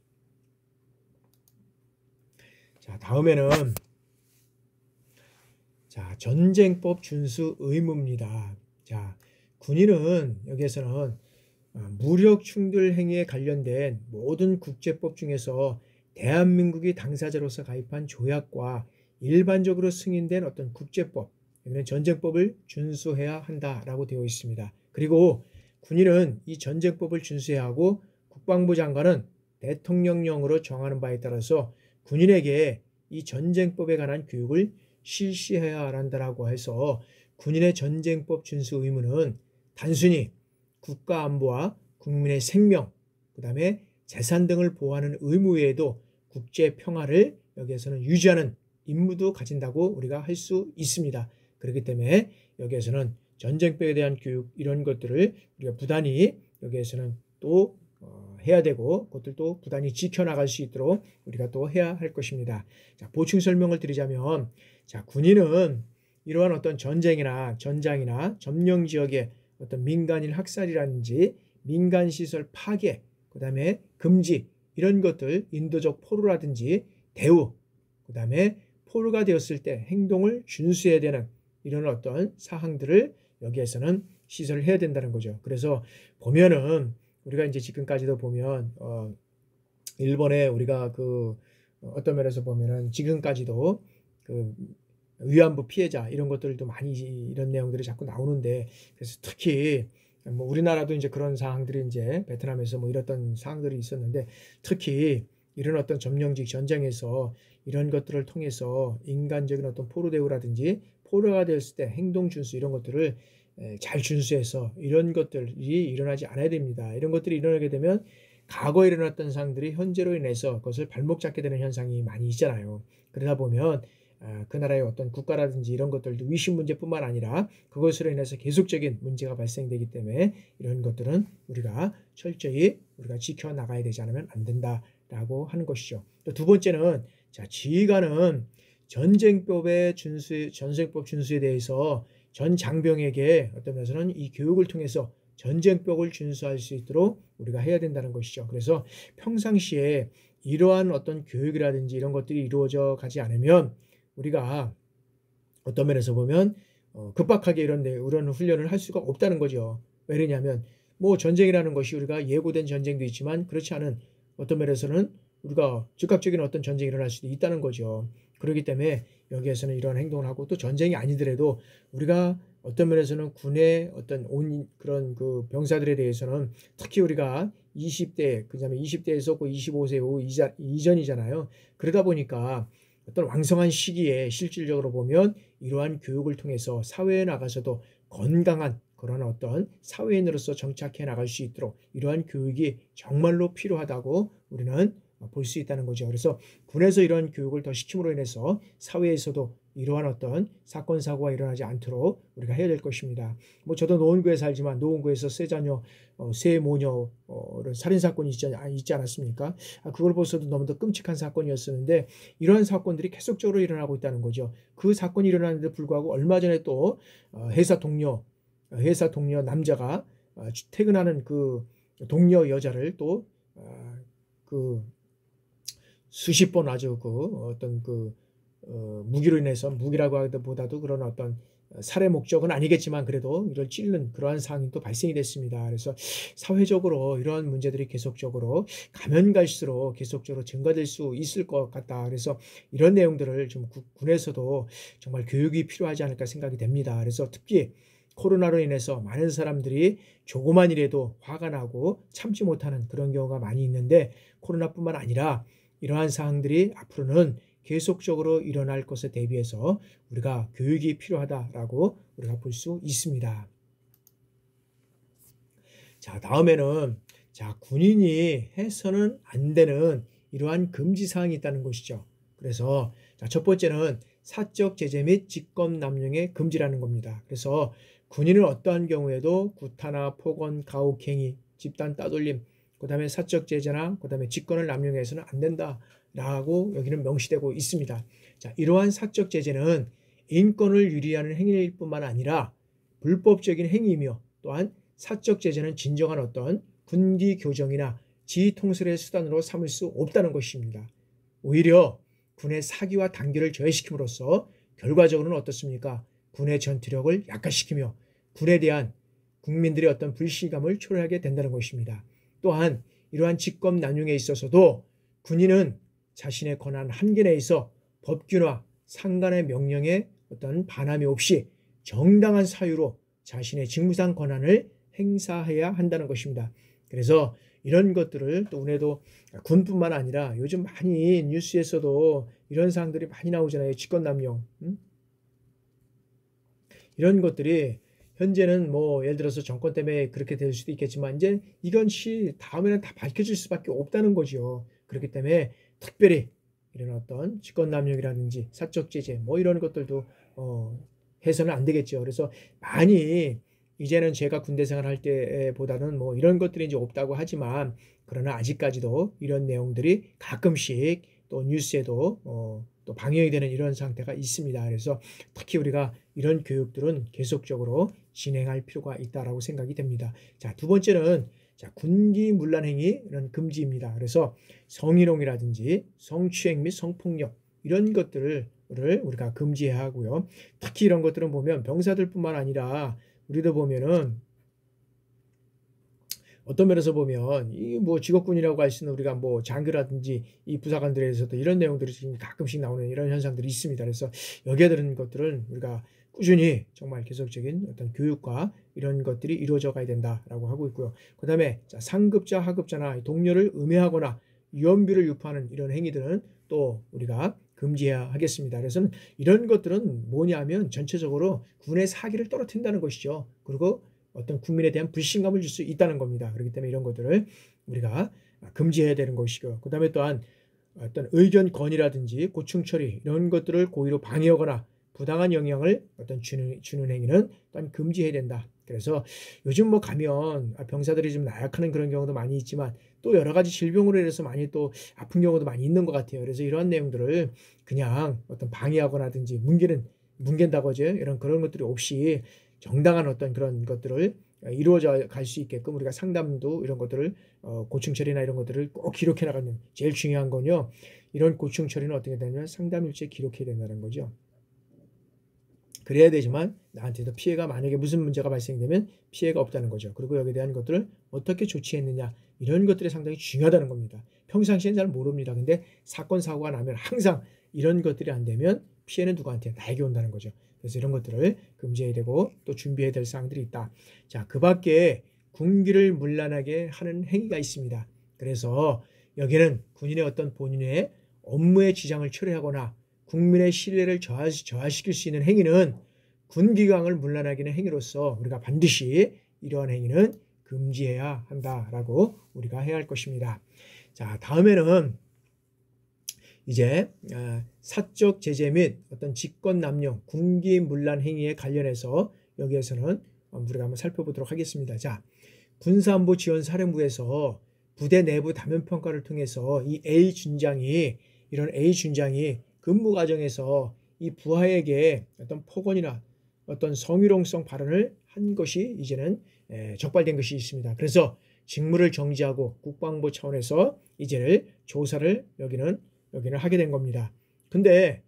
자, 다음에는 자, 전쟁법 준수 의무입니다. 자, 군인은 여기에서는 무력 충돌 행위에 관련된 모든 국제법 중에서 대한민국이 당사자로서 가입한 조약과 일반적으로 승인된 어떤 국제법, 여기는 전쟁법을 준수해야 한다라고 되어 있습니다. 그리고 군인은 이 전쟁법을 준수해야 하고 국방부 장관은 대통령령으로 정하는 바에 따라서 군인에게 이 전쟁법에 관한 교육을 실시해야 한다라고 해서 군인의 전쟁법 준수 의무는 단순히 국가 안보와 국민의 생명, 그 다음에 재산 등을 보호하는 의무 외에도 국제 평화를 여기에서는 유지하는 임무도 가진다고 우리가 할 수 있습니다. 그렇기 때문에 여기에서는 전쟁법에 대한 교육 이런 것들을 우리가 부단히 여기에서는 또 해야 되고 그것들도 부단히 지켜나갈 수 있도록 우리가 또 해야 할 것입니다. 자, 보충 설명을 드리자면 자, 군인은 이러한 어떤 전장이나 점령 지역의 어떤 민간인 학살이라든지 민간시설 파괴, 그 다음에 금지 이런 것들 인도적 포로라든지 대우, 그 다음에 포로가 되었을 때 행동을 준수해야 되는 이런 어떤 사항들을 여기에서는 시설을 해야 된다는 거죠. 그래서 보면은 우리가 이제 지금까지도 보면 일본에 우리가 어떤 면에서 보면은 지금까지도 그 위안부 피해자 이런 것들도 많이 이런 내용들이 자꾸 나오는데, 그래서 특히 뭐 우리나라도 이제 그런 상황들이 이제 베트남에서 뭐 이랬던 상황들이 있었는데, 특히 이런 어떤 점령직 전쟁에서 이런 것들을 통해서 인간적인 어떤 포로 대우라든지 포로가 됐을 때 행동 준수 이런 것들을 잘 준수해서 이런 것들이 일어나지 않아야 됩니다. 이런 것들이 일어나게 되면 과거에 일어났던 상황들이 현재로 인해서 그것을 발목 잡게 되는 현상이 많이 있잖아요. 그러다 보면 그 나라의 어떤 국가라든지 이런 것들도 위신 문제뿐만 아니라 그것으로 인해서 계속적인 문제가 발생되기 때문에 이런 것들은 우리가 철저히 우리가 지켜나가야 되지 않으면 안 된다라고 하는 것이죠. 또 두 번째는 지휘관은 전쟁법 준수에 대해서 전 장병에게 어떤 면에서는 이 교육을 통해서 전쟁법을 준수할 수 있도록 우리가 해야 된다는 것이죠. 그래서 평상시에 이러한 어떤 교육이라든지 이런 것들이 이루어져 가지 않으면 우리가 어떤 면에서 보면 급박하게 이런 훈련을 할 수가 없다는 거죠. 왜냐하면 뭐 전쟁이라는 것이 우리가 예고된 전쟁도 있지만 그렇지 않은 어떤 면에서는 우리가 즉각적인 어떤 전쟁이 일어날 수도 있다는 거죠. 그렇기 때문에 여기에서는 이런 행동을 하고, 또 전쟁이 아니더라도 우리가 어떤 면에서는 군의 어떤 그런 그 병사들에 대해서는 특히 우리가 20대, 그다음에 20대에서 25세 후 이전이잖아요. 그러다 보니까 어떤 왕성한 시기에 실질적으로 보면 이러한 교육을 통해서 사회에 나가서도 건강한 그런 어떤 사회인으로서 정착해 나갈 수 있도록 이러한 교육이 정말로 필요하다고 우리는 볼 수 있다는 거죠. 그래서 군에서 이런 교육을 더 시킴으로 인해서 사회에서도 이러한 어떤 사건 사고가 일어나지 않도록 우리가 해야 될 것입니다. 뭐 저도 노원구에 살지만 노원구에서 세 자녀, 세 모녀 살인 사건이 있지 않았습니까? 그걸 벌써도 너무도 끔찍한 사건이었었는데 이러한 사건들이 계속적으로 일어나고 있다는 거죠. 그 사건이 일어나는데 불구하고 얼마 전에 또 회사 동료 남자가 퇴근하는 그 동료 여자를 또 그 수십 번 아주 그 어떤 그 무기로 인해서, 무기라고 하기보다도 그런 어떤 살해 목적은 아니겠지만 그래도 이걸 찌르는 그러한 상황이 또 발생이 됐습니다. 그래서 사회적으로 이러한 문제들이 계속적으로 가면 갈수록 계속적으로 증가될 수 있을 것 같다. 그래서 이런 내용들을 좀 군에서도 정말 교육이 필요하지 않을까 생각이 됩니다. 그래서 특히 코로나로 인해서 많은 사람들이 조그만 일에도 화가 나고 참지 못하는 그런 경우가 많이 있는데, 코로나뿐만 아니라 이러한 사항들이 앞으로는 계속적으로 일어날 것에 대비해서 우리가 교육이 필요하다라고 우리가 볼 수 있습니다. 자, 다음에는 군인이 해서는 안 되는 이러한 금지 사항이 있다는 것이죠. 그래서 첫 번째는 사적 제재 및 직권 남용의 금지라는 겁니다. 그래서 군인은 어떠한 경우에도 구타나 폭언, 가혹행위, 집단 따돌림, 그 다음에 사적 제재나 그 다음에 직권을 남용해서는 안 된다라고 여기는 명시되고 있습니다. 자, 이러한 사적 제재는 인권을 유리하는 행위일 뿐만 아니라 불법적인 행위이며, 또한 사적 제재는 진정한 어떤 군기 교정이나 지휘 통솔의 수단으로 삼을 수 없다는 것입니다. 오히려 군의 사기와 단결을 저해시킴으로써 결과적으로는 어떻습니까? 군의 전투력을 약화시키며 군에 대한 국민들의 어떤 불신감을 초래하게 된다는 것입니다. 또한 이러한 직권 남용에 있어서도 군인은 자신의 권한 한계 내에서 법규나 상관의 명령에 어떤 반함이 없이 정당한 사유로 자신의 직무상 권한을 행사해야 한다는 것입니다. 그래서 이런 것들을 또 우리도 군뿐만 아니라 요즘 많이 뉴스에서도 이런 사항들이 많이 나오잖아요. 직권남용. 이런 것들이 현재는 뭐 예를 들어서 정권 때문에 그렇게 될 수도 있겠지만 이제 이것이 다음에는 다 밝혀질 수밖에 없다는 거죠. 그렇기 때문에 특별히 이런 어떤 직권남용이라든지 사적 제재 뭐 이런 것들도 해서는 안 되겠죠. 그래서 많이 이제는 제가 군대 생활할 때보다는 뭐 이런 것들이 이제 없다고 하지만, 그러나 아직까지도 이런 내용들이 가끔씩 또 뉴스에도 또 방영이 되는 이런 상태가 있습니다. 그래서 특히 우리가 이런 교육들은 계속적으로 진행할 필요가 있다라고 생각이 됩니다. 자, 두 번째는 군기문란 행위는 금지입니다. 그래서 성희롱이라든지 성추행 및 성폭력 이런 것들을 우리가 금지해야 하고요. 특히 이런 것들은 보면 병사들뿐만 아니라 우리도 보면은 어떤 면에서 보면 이 뭐 직업군이라고 할 수 있는 우리가 뭐 장교라든지 이 부사관들에서도 이런 내용들이 지금 가끔씩 나오는 이런 현상들이 있습니다. 그래서 여기에 들은 것들은 우리가 꾸준히 정말 계속적인 어떤 교육과 이런 것들이 이루어져 가야 된다라고 하고 있고요. 그 다음에 상급자, 하급자나 동료를 음해하거나 유언비를 유포하는 이런 행위들은 또 우리가 금지해야 하겠습니다. 그래서 이런 것들은 뭐냐면 전체적으로 군의 사기를 떨어뜨린다는 것이죠. 그리고 어떤 국민에 대한 불신감을 줄 수 있다는 겁니다. 그렇기 때문에 이런 것들을 우리가 금지해야 되는 것이고, 그 다음에 또한 어떤 의견 건의라든지 고충 처리 이런 것들을 고의로 방해하거나 부당한 영향을 어떤 주는 행위는 또한 금지해야 된다. 그래서 요즘 뭐 가면 병사들이 좀 나약하는 그런 경우도 많이 있지만 또 여러 가지 질병으로 인해서 많이 또 아픈 경우도 많이 있는 것 같아요. 그래서 이러한 내용들을 그냥 어떤 방해하거나든지 뭉갠다고 하죠. 이런 그런 것들이 없이 정당한 어떤 그런 것들을 이루어져 갈 수 있게끔 우리가 상담도 이런 것들을 고충 처리나 이런 것들을 꼭 기록해 나가는 제일 중요한 건요. 이런 고충 처리는 어떻게 되냐면 상담 일지에 기록해야 된다는 거죠. 그래야 되지만 나한테도 피해가 만약에 무슨 문제가 발생되면 피해가 없다는 거죠. 그리고 여기에 대한 것들을 어떻게 조치했느냐 이런 것들이 상당히 중요하다는 겁니다. 평상시엔 잘 모릅니다. 근데 사건 사고가 나면 항상 이런 것들이 안 되면 피해는 누구한테? 나에게 온다는 거죠. 그래서 이런 것들을 금지해야 되고 또 준비해야 될 사항들이 있다. 자, 그 밖에 군기를 문란하게 하는 행위가 있습니다. 그래서 여기는 군인의 어떤 본인의 업무에 지장을 초래하거나 국민의 신뢰를 저하시킬 수 있는 행위는 군기강을 문란하게 하는 행위로서 우리가 반드시 이러한 행위는 금지해야 한다라고 우리가 해야 할 것입니다. 자, 다음에는 이제 사적 제재 및 어떤 직권 남용, 군기 문란 행위에 관련해서 여기에서는 우리가 한번 살펴보도록 하겠습니다. 자, 군사안보지원사령부에서 부대 내부 다면 평가를 통해서 이 이런 A 준장이 근무 과정에서 이 부하에게 어떤 폭언이나 어떤 성희롱성 발언을 한 것이 이제는 적발된 것이 있습니다. 그래서 직무를 정지하고 국방부 차원에서 이제는 조사를 여기는 하게 된 겁니다. 근데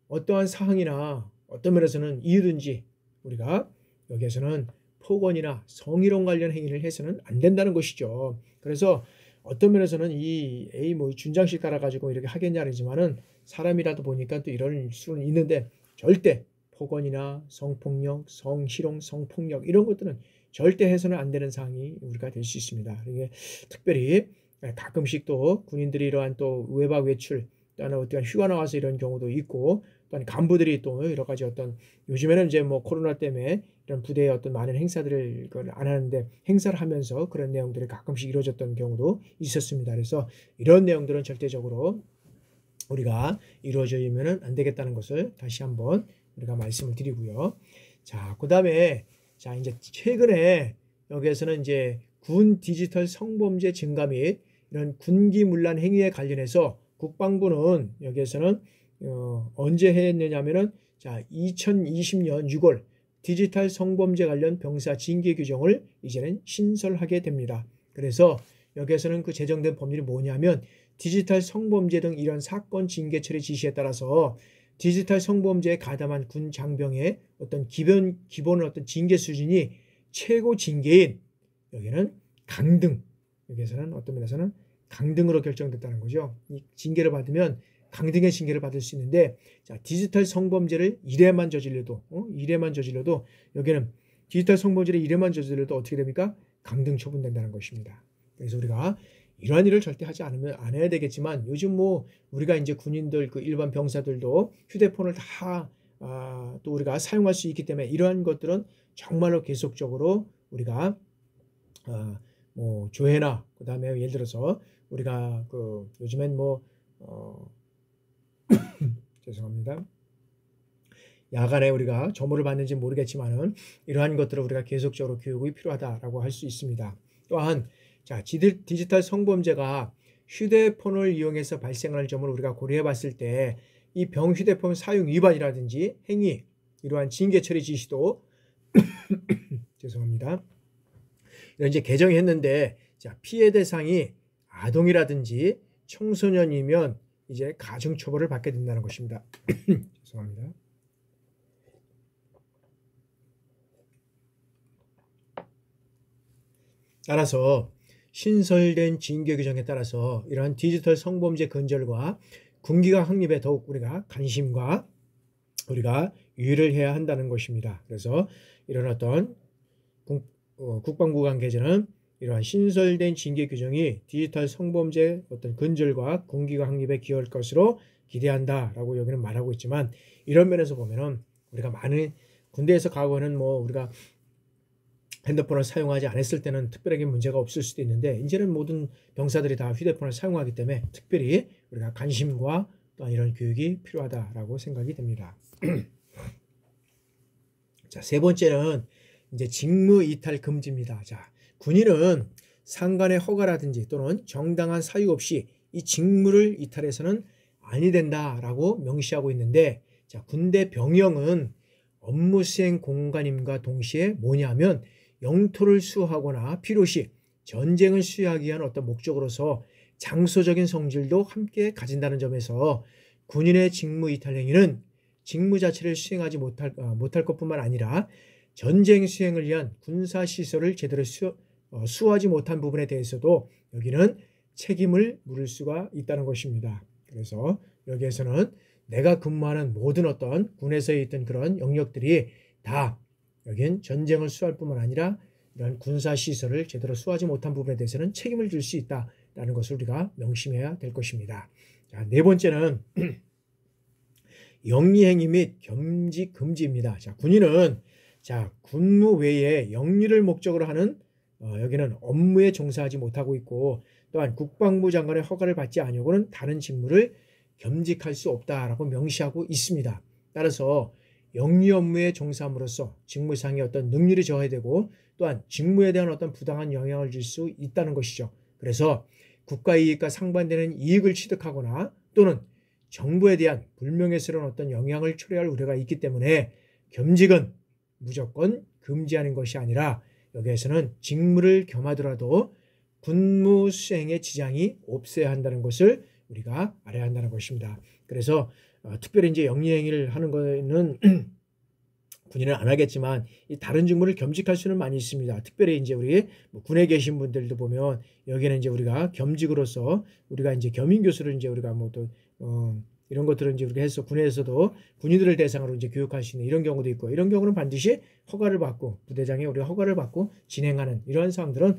어떠한 사항이나 어떤 면에서는 이유든지 우리가 여기에서는 폭언이나 성희롱 관련 행위를 해서는 안 된다는 것이죠. 그래서 어떤 면에서는 이 A 뭐 준장식 깔아가지고 이렇게 하겠냐지만은 사람이라도 보니까 또 이런 수는 있는데 절대 폭언이나 성폭력, 성희롱, 성폭력 이런 것들은 절대 해서는 안 되는 사항이 우리가 될 수 있습니다. 이게 특별히 가끔씩 또 군인들이 이러한 또 외박 외출 또는 어떤 휴가 나와서 이런 경우도 있고 또한 간부들이 또 여러 가지 어떤 요즘에는 이제 뭐 코로나 때문에 이런 부대의 어떤 많은 행사들을 안 하는데 행사를 하면서 그런 내용들이 가끔씩 이루어졌던 경우도 있었습니다. 그래서 이런 내용들은 절대적으로 우리가 이루어지면은 안 되겠다는 것을 다시 한번 우리가 말씀을 드리고요. 자, 그다음에 자, 이제 최근에 여기에서는 이제 군 디지털 성범죄 증가 및 이런 군기 문란 행위에 관련해서 국방부는 여기에서는 언제 했느냐면은 자, 2020년 6월 디지털 성범죄 관련 병사 징계 규정을 이제는 신설하게 됩니다. 그래서 여기에서는 그 제정된 법률이 뭐냐면 디지털 성범죄 등 이런 사건 징계 처리 지시에 따라서 디지털 성범죄에 가담한 군 장병의 어떤 기본 어떤 징계 수준이 최고 징계인 여기는 강등, 여기에서는 어떤 면에서는 강등으로 결정됐다는 거죠. 이 징계를 받으면 강등의 징계를 받을 수 있는데 자, 디지털 성범죄를 1회만 저질러도 여기는 디지털 성범죄를 1회만 저질러도 어떻게 됩니까? 강등 처분된다는 것입니다. 그래서 우리가 이러한 일을 절대 하지 않으면 안 해야 되겠지만 요즘 뭐 우리가 이제 군인들 그 일반 병사들도 휴대폰을 다 또 우리가 사용할 수 있기 때문에 이러한 것들은 정말로 계속적으로 우리가 뭐 조회나 그다음에 예를 들어서 우리가 그 요즘엔 뭐 죄송합니다. 야간에 우리가 점호를 받는지 모르겠지만은 이러한 것들을 우리가 계속적으로 교육이 필요하다라고 할 수 있습니다. 또한 자, 디지털 성범죄가 휴대폰을 이용해서 발생하는 점을 우리가 고려해 봤을 때 이 병휴대폰 사용 위반이라든지 행위, 이러한 징계 처리 지시도 죄송합니다. 이런 이제 개정이 했는데 자, 피해 대상이 아동이라든지 청소년이면 이제 가중처벌을 받게 된다는 것입니다. 죄송합니다. 따라서 신설된 징계 규정에 따라서 이러한 디지털 성범죄 근절과 군기가 확립에 더욱 우리가 관심과 우리가 유의를 해야 한다는 것입니다. 그래서 이런 어떤 국방부 관계자는 이러한 신설된 징계 규정이 디지털 성범죄 어떤 근절과 군기가 확립에 기여할 것으로 기대한다라고 여기는 말하고 있지만, 이런 면에서 보면은 우리가 많은 군대에서 과거에는 뭐 우리가 핸드폰을 사용하지 않았을 때는 특별하게 문제가 없을 수도 있는데, 이제는 모든 병사들이 다 휴대폰을 사용하기 때문에 특별히 우리가 관심과 또한 이런 교육이 필요하다라고 생각이 됩니다. 자, 세 번째는 이제 직무 이탈 금지입니다. 자, 군인은 상관의 허가라든지 또는 정당한 사유 없이 이 직무를 이탈해서는 아니 된다라고 명시하고 있는데, 자, 군대 병영은 업무 수행 공간임과 동시에 뭐냐면 영토를 수호하거나 필요시 전쟁을 수행하기 위한 어떤 목적으로서 장소적인 성질도 함께 가진다는 점에서 군인의 직무 이탈 행위는 직무 자체를 수행하지 못할 것뿐만 아니라 전쟁 수행을 위한 군사시설을 제대로 수호하지 못한 부분에 대해서도 여기는 책임을 물을 수가 있다는 것입니다. 그래서 여기에서는 내가 근무하는 모든 어떤 군에서의 있던 그런 영역들이 다 여긴 전쟁을 수호할 뿐만 아니라 이런 군사시설을 제대로 수호하지 못한 부분에 대해서는 책임을 질 수 있다라는 것을 우리가 명심해야 될 것입니다. 자, 네 번째는 영리행위 및 겸직 금지입니다. 자, 군인은 자, 군무 외에 영리를 목적으로 하는 여기는 업무에 종사하지 못하고 있고, 또한 국방부 장관의 허가를 받지 아니하고는 다른 직무를 겸직할 수 없다라고 명시하고 있습니다. 따라서 영리 업무에 종사함으로써 직무상의 어떤 능률이 저하되고 또한 직무에 대한 어떤 부당한 영향을 줄 수 있다는 것이죠. 그래서 국가이익과 상반되는 이익을 취득하거나 또는 정부에 대한 불명예스러운 어떤 영향을 초래할 우려가 있기 때문에 겸직은 무조건 금지하는 것이 아니라 여기에서는 직무를 겸하더라도 군무 수행의 지장이 없어야 한다는 것을 우리가 알아야 한다는 것입니다. 그래서 특별히 이제 영리행위를 하는 거는 군인은 안 하겠지만 이 다른 직무를 겸직할 수는 많이 있습니다. 특별히 이제 우리 군에 계신 분들도 보면 여기는 이제 우리가 겸직으로서 우리가 이제 겸임교수를 이제 우리가 뭐 또 이런 것들을 이제 우리가 해서 군에서도 군인들을 대상으로 이제 교육할 수 있는 이런 경우도 있고, 이런 경우는 반드시 허가를 받고 부대장이 우리가 허가를 받고 진행하는 이러한 사항들은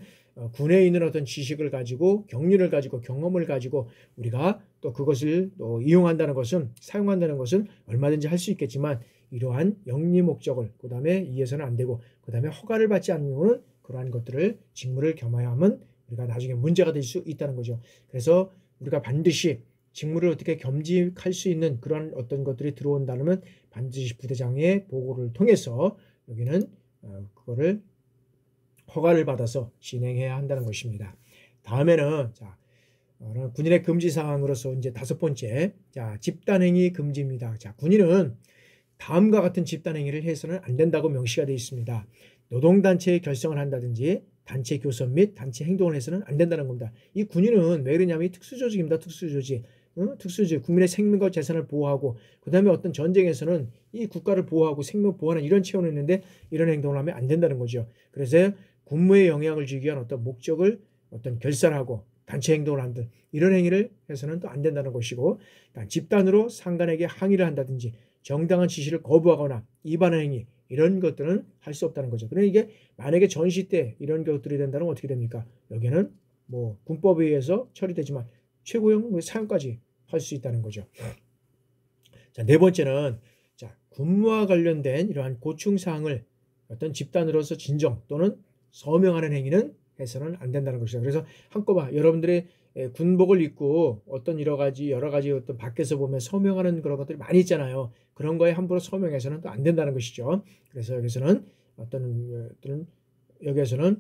군에 있는 어떤 지식을 가지고 경륜을 가지고 경험을 가지고 우리가 또 그것을 또 이용한다는 것은 사용한다는 것은 얼마든지 할 수 있겠지만, 이러한 영리 목적을 그 다음에 이해서는 안 되고 그 다음에 허가를 받지 않으면 그러한 것들을 직무를 겸해야 하면 우리가 나중에 문제가 될 수 있다는 거죠. 그래서 우리가 반드시 직무를 어떻게 겸직할 수 있는 그런 어떤 것들이 들어온다면 반드시 부대장의 보고를 통해서 여기는 그거를 허가를 받아서 진행해야 한다는 것입니다. 다음에는 자, 군인의 금지 사항으로서 이제 다섯 번째, 자, 집단행위 금지입니다. 자, 군인은 다음과 같은 집단행위를 해서는 안 된다고 명시가 되어 있습니다. 노동단체에 결성을 한다든지 단체 교섭 및 단체 행동을 해서는 안 된다는 겁니다. 이 군인은 왜 그러냐면 특수조직입니다. 특수조직. 특수조직, 국민의 생명과 재산을 보호하고 그 다음에 어떤 전쟁에서는 이 국가를 보호하고 생명 보호하는 이런 체험을 했는데 이런 행동을 하면 안 된다는 거죠. 그래서 군무에 영향을 주기 위한 어떤 목적을 어떤 결산하고 단체 행동을 한다, 이런 행위를 해서는 또 안 된다는 것이고, 집단으로 상관에게 항의를 한다든지 정당한 지시를 거부하거나 위반하는 행위, 이런 것들은 할 수 없다는 거죠. 그러니까 이게 만약에 전시 때 이런 것들이 된다면 어떻게 됩니까? 여기는 뭐 군법에 의해서 처리되지만 최고형 사형까지 할 수 있다는 거죠. 자, 네 번째는 자, 군무와 관련된 이러한 고충사항을 어떤 집단으로서 진정 또는 서명하는 행위는 해서는 안 된다는 것이죠. 그래서 한꺼번에 여러분들의 군복을 입고 어떤 여러 가지 어떤 밖에서 보면 서명하는 그런 것들이 많이 있잖아요. 그런 거에 함부로 서명해서는 또 안 된다는 것이죠. 그래서 여기서는 여기에서는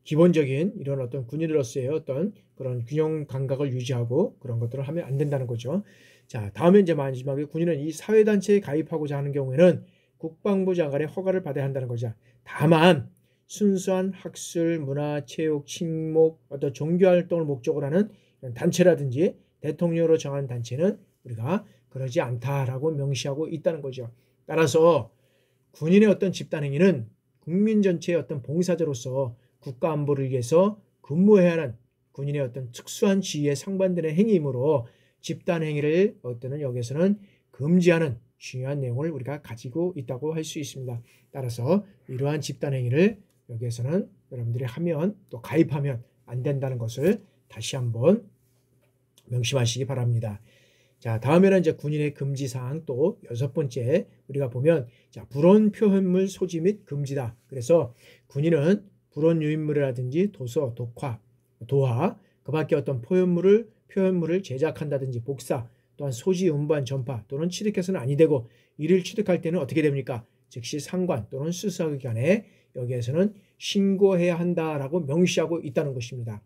기본적인 이런 어떤 군인으로서의 어떤 그런 균형 감각을 유지하고 그런 것들을 하면 안 된다는 거죠. 자, 다음에 이제 마지막에 군인은 이 사회단체에 가입하고자 하는 경우에는 국방부 장관의 허가를 받아야 한다는 거죠. 다만 순수한 학술, 문화, 체육, 친목, 어떤 종교활동을 목적으로 하는 단체라든지 대통령으로 정한 단체는 우리가 그러지 않다라고 명시하고 있다는 거죠. 따라서 군인의 어떤 집단행위는 국민 전체의 어떤 봉사자로서 국가 안보를 위해서 근무해야 하는 군인의 어떤 특수한 지위에 상반되는 행위이므로 집단 행위를 여기에서는 금지하는 중요한 내용을 우리가 가지고 있다고 할 수 있습니다. 따라서 이러한 집단 행위를 여기에서는 여러분들이 하면 또 가입하면 안 된다는 것을 다시 한번 명심하시기 바랍니다. 자, 다음에는 이제 군인의 금지사항 또 6번째 우리가 보면 자, 불온 표현물 소지 및 금지다. 그래서 군인은 불온 유인물이라든지 도서, 독화, 도화, 그 밖에 어떤 표현물을 제작한다든지 복사, 또한 소지, 운반, 전파 또는 취득해서는 아니 되고 이를 취득할 때는 어떻게 됩니까? 즉시 상관 또는 수사기관에 여기에서는 신고해야 한다라고 명시하고 있다는 것입니다.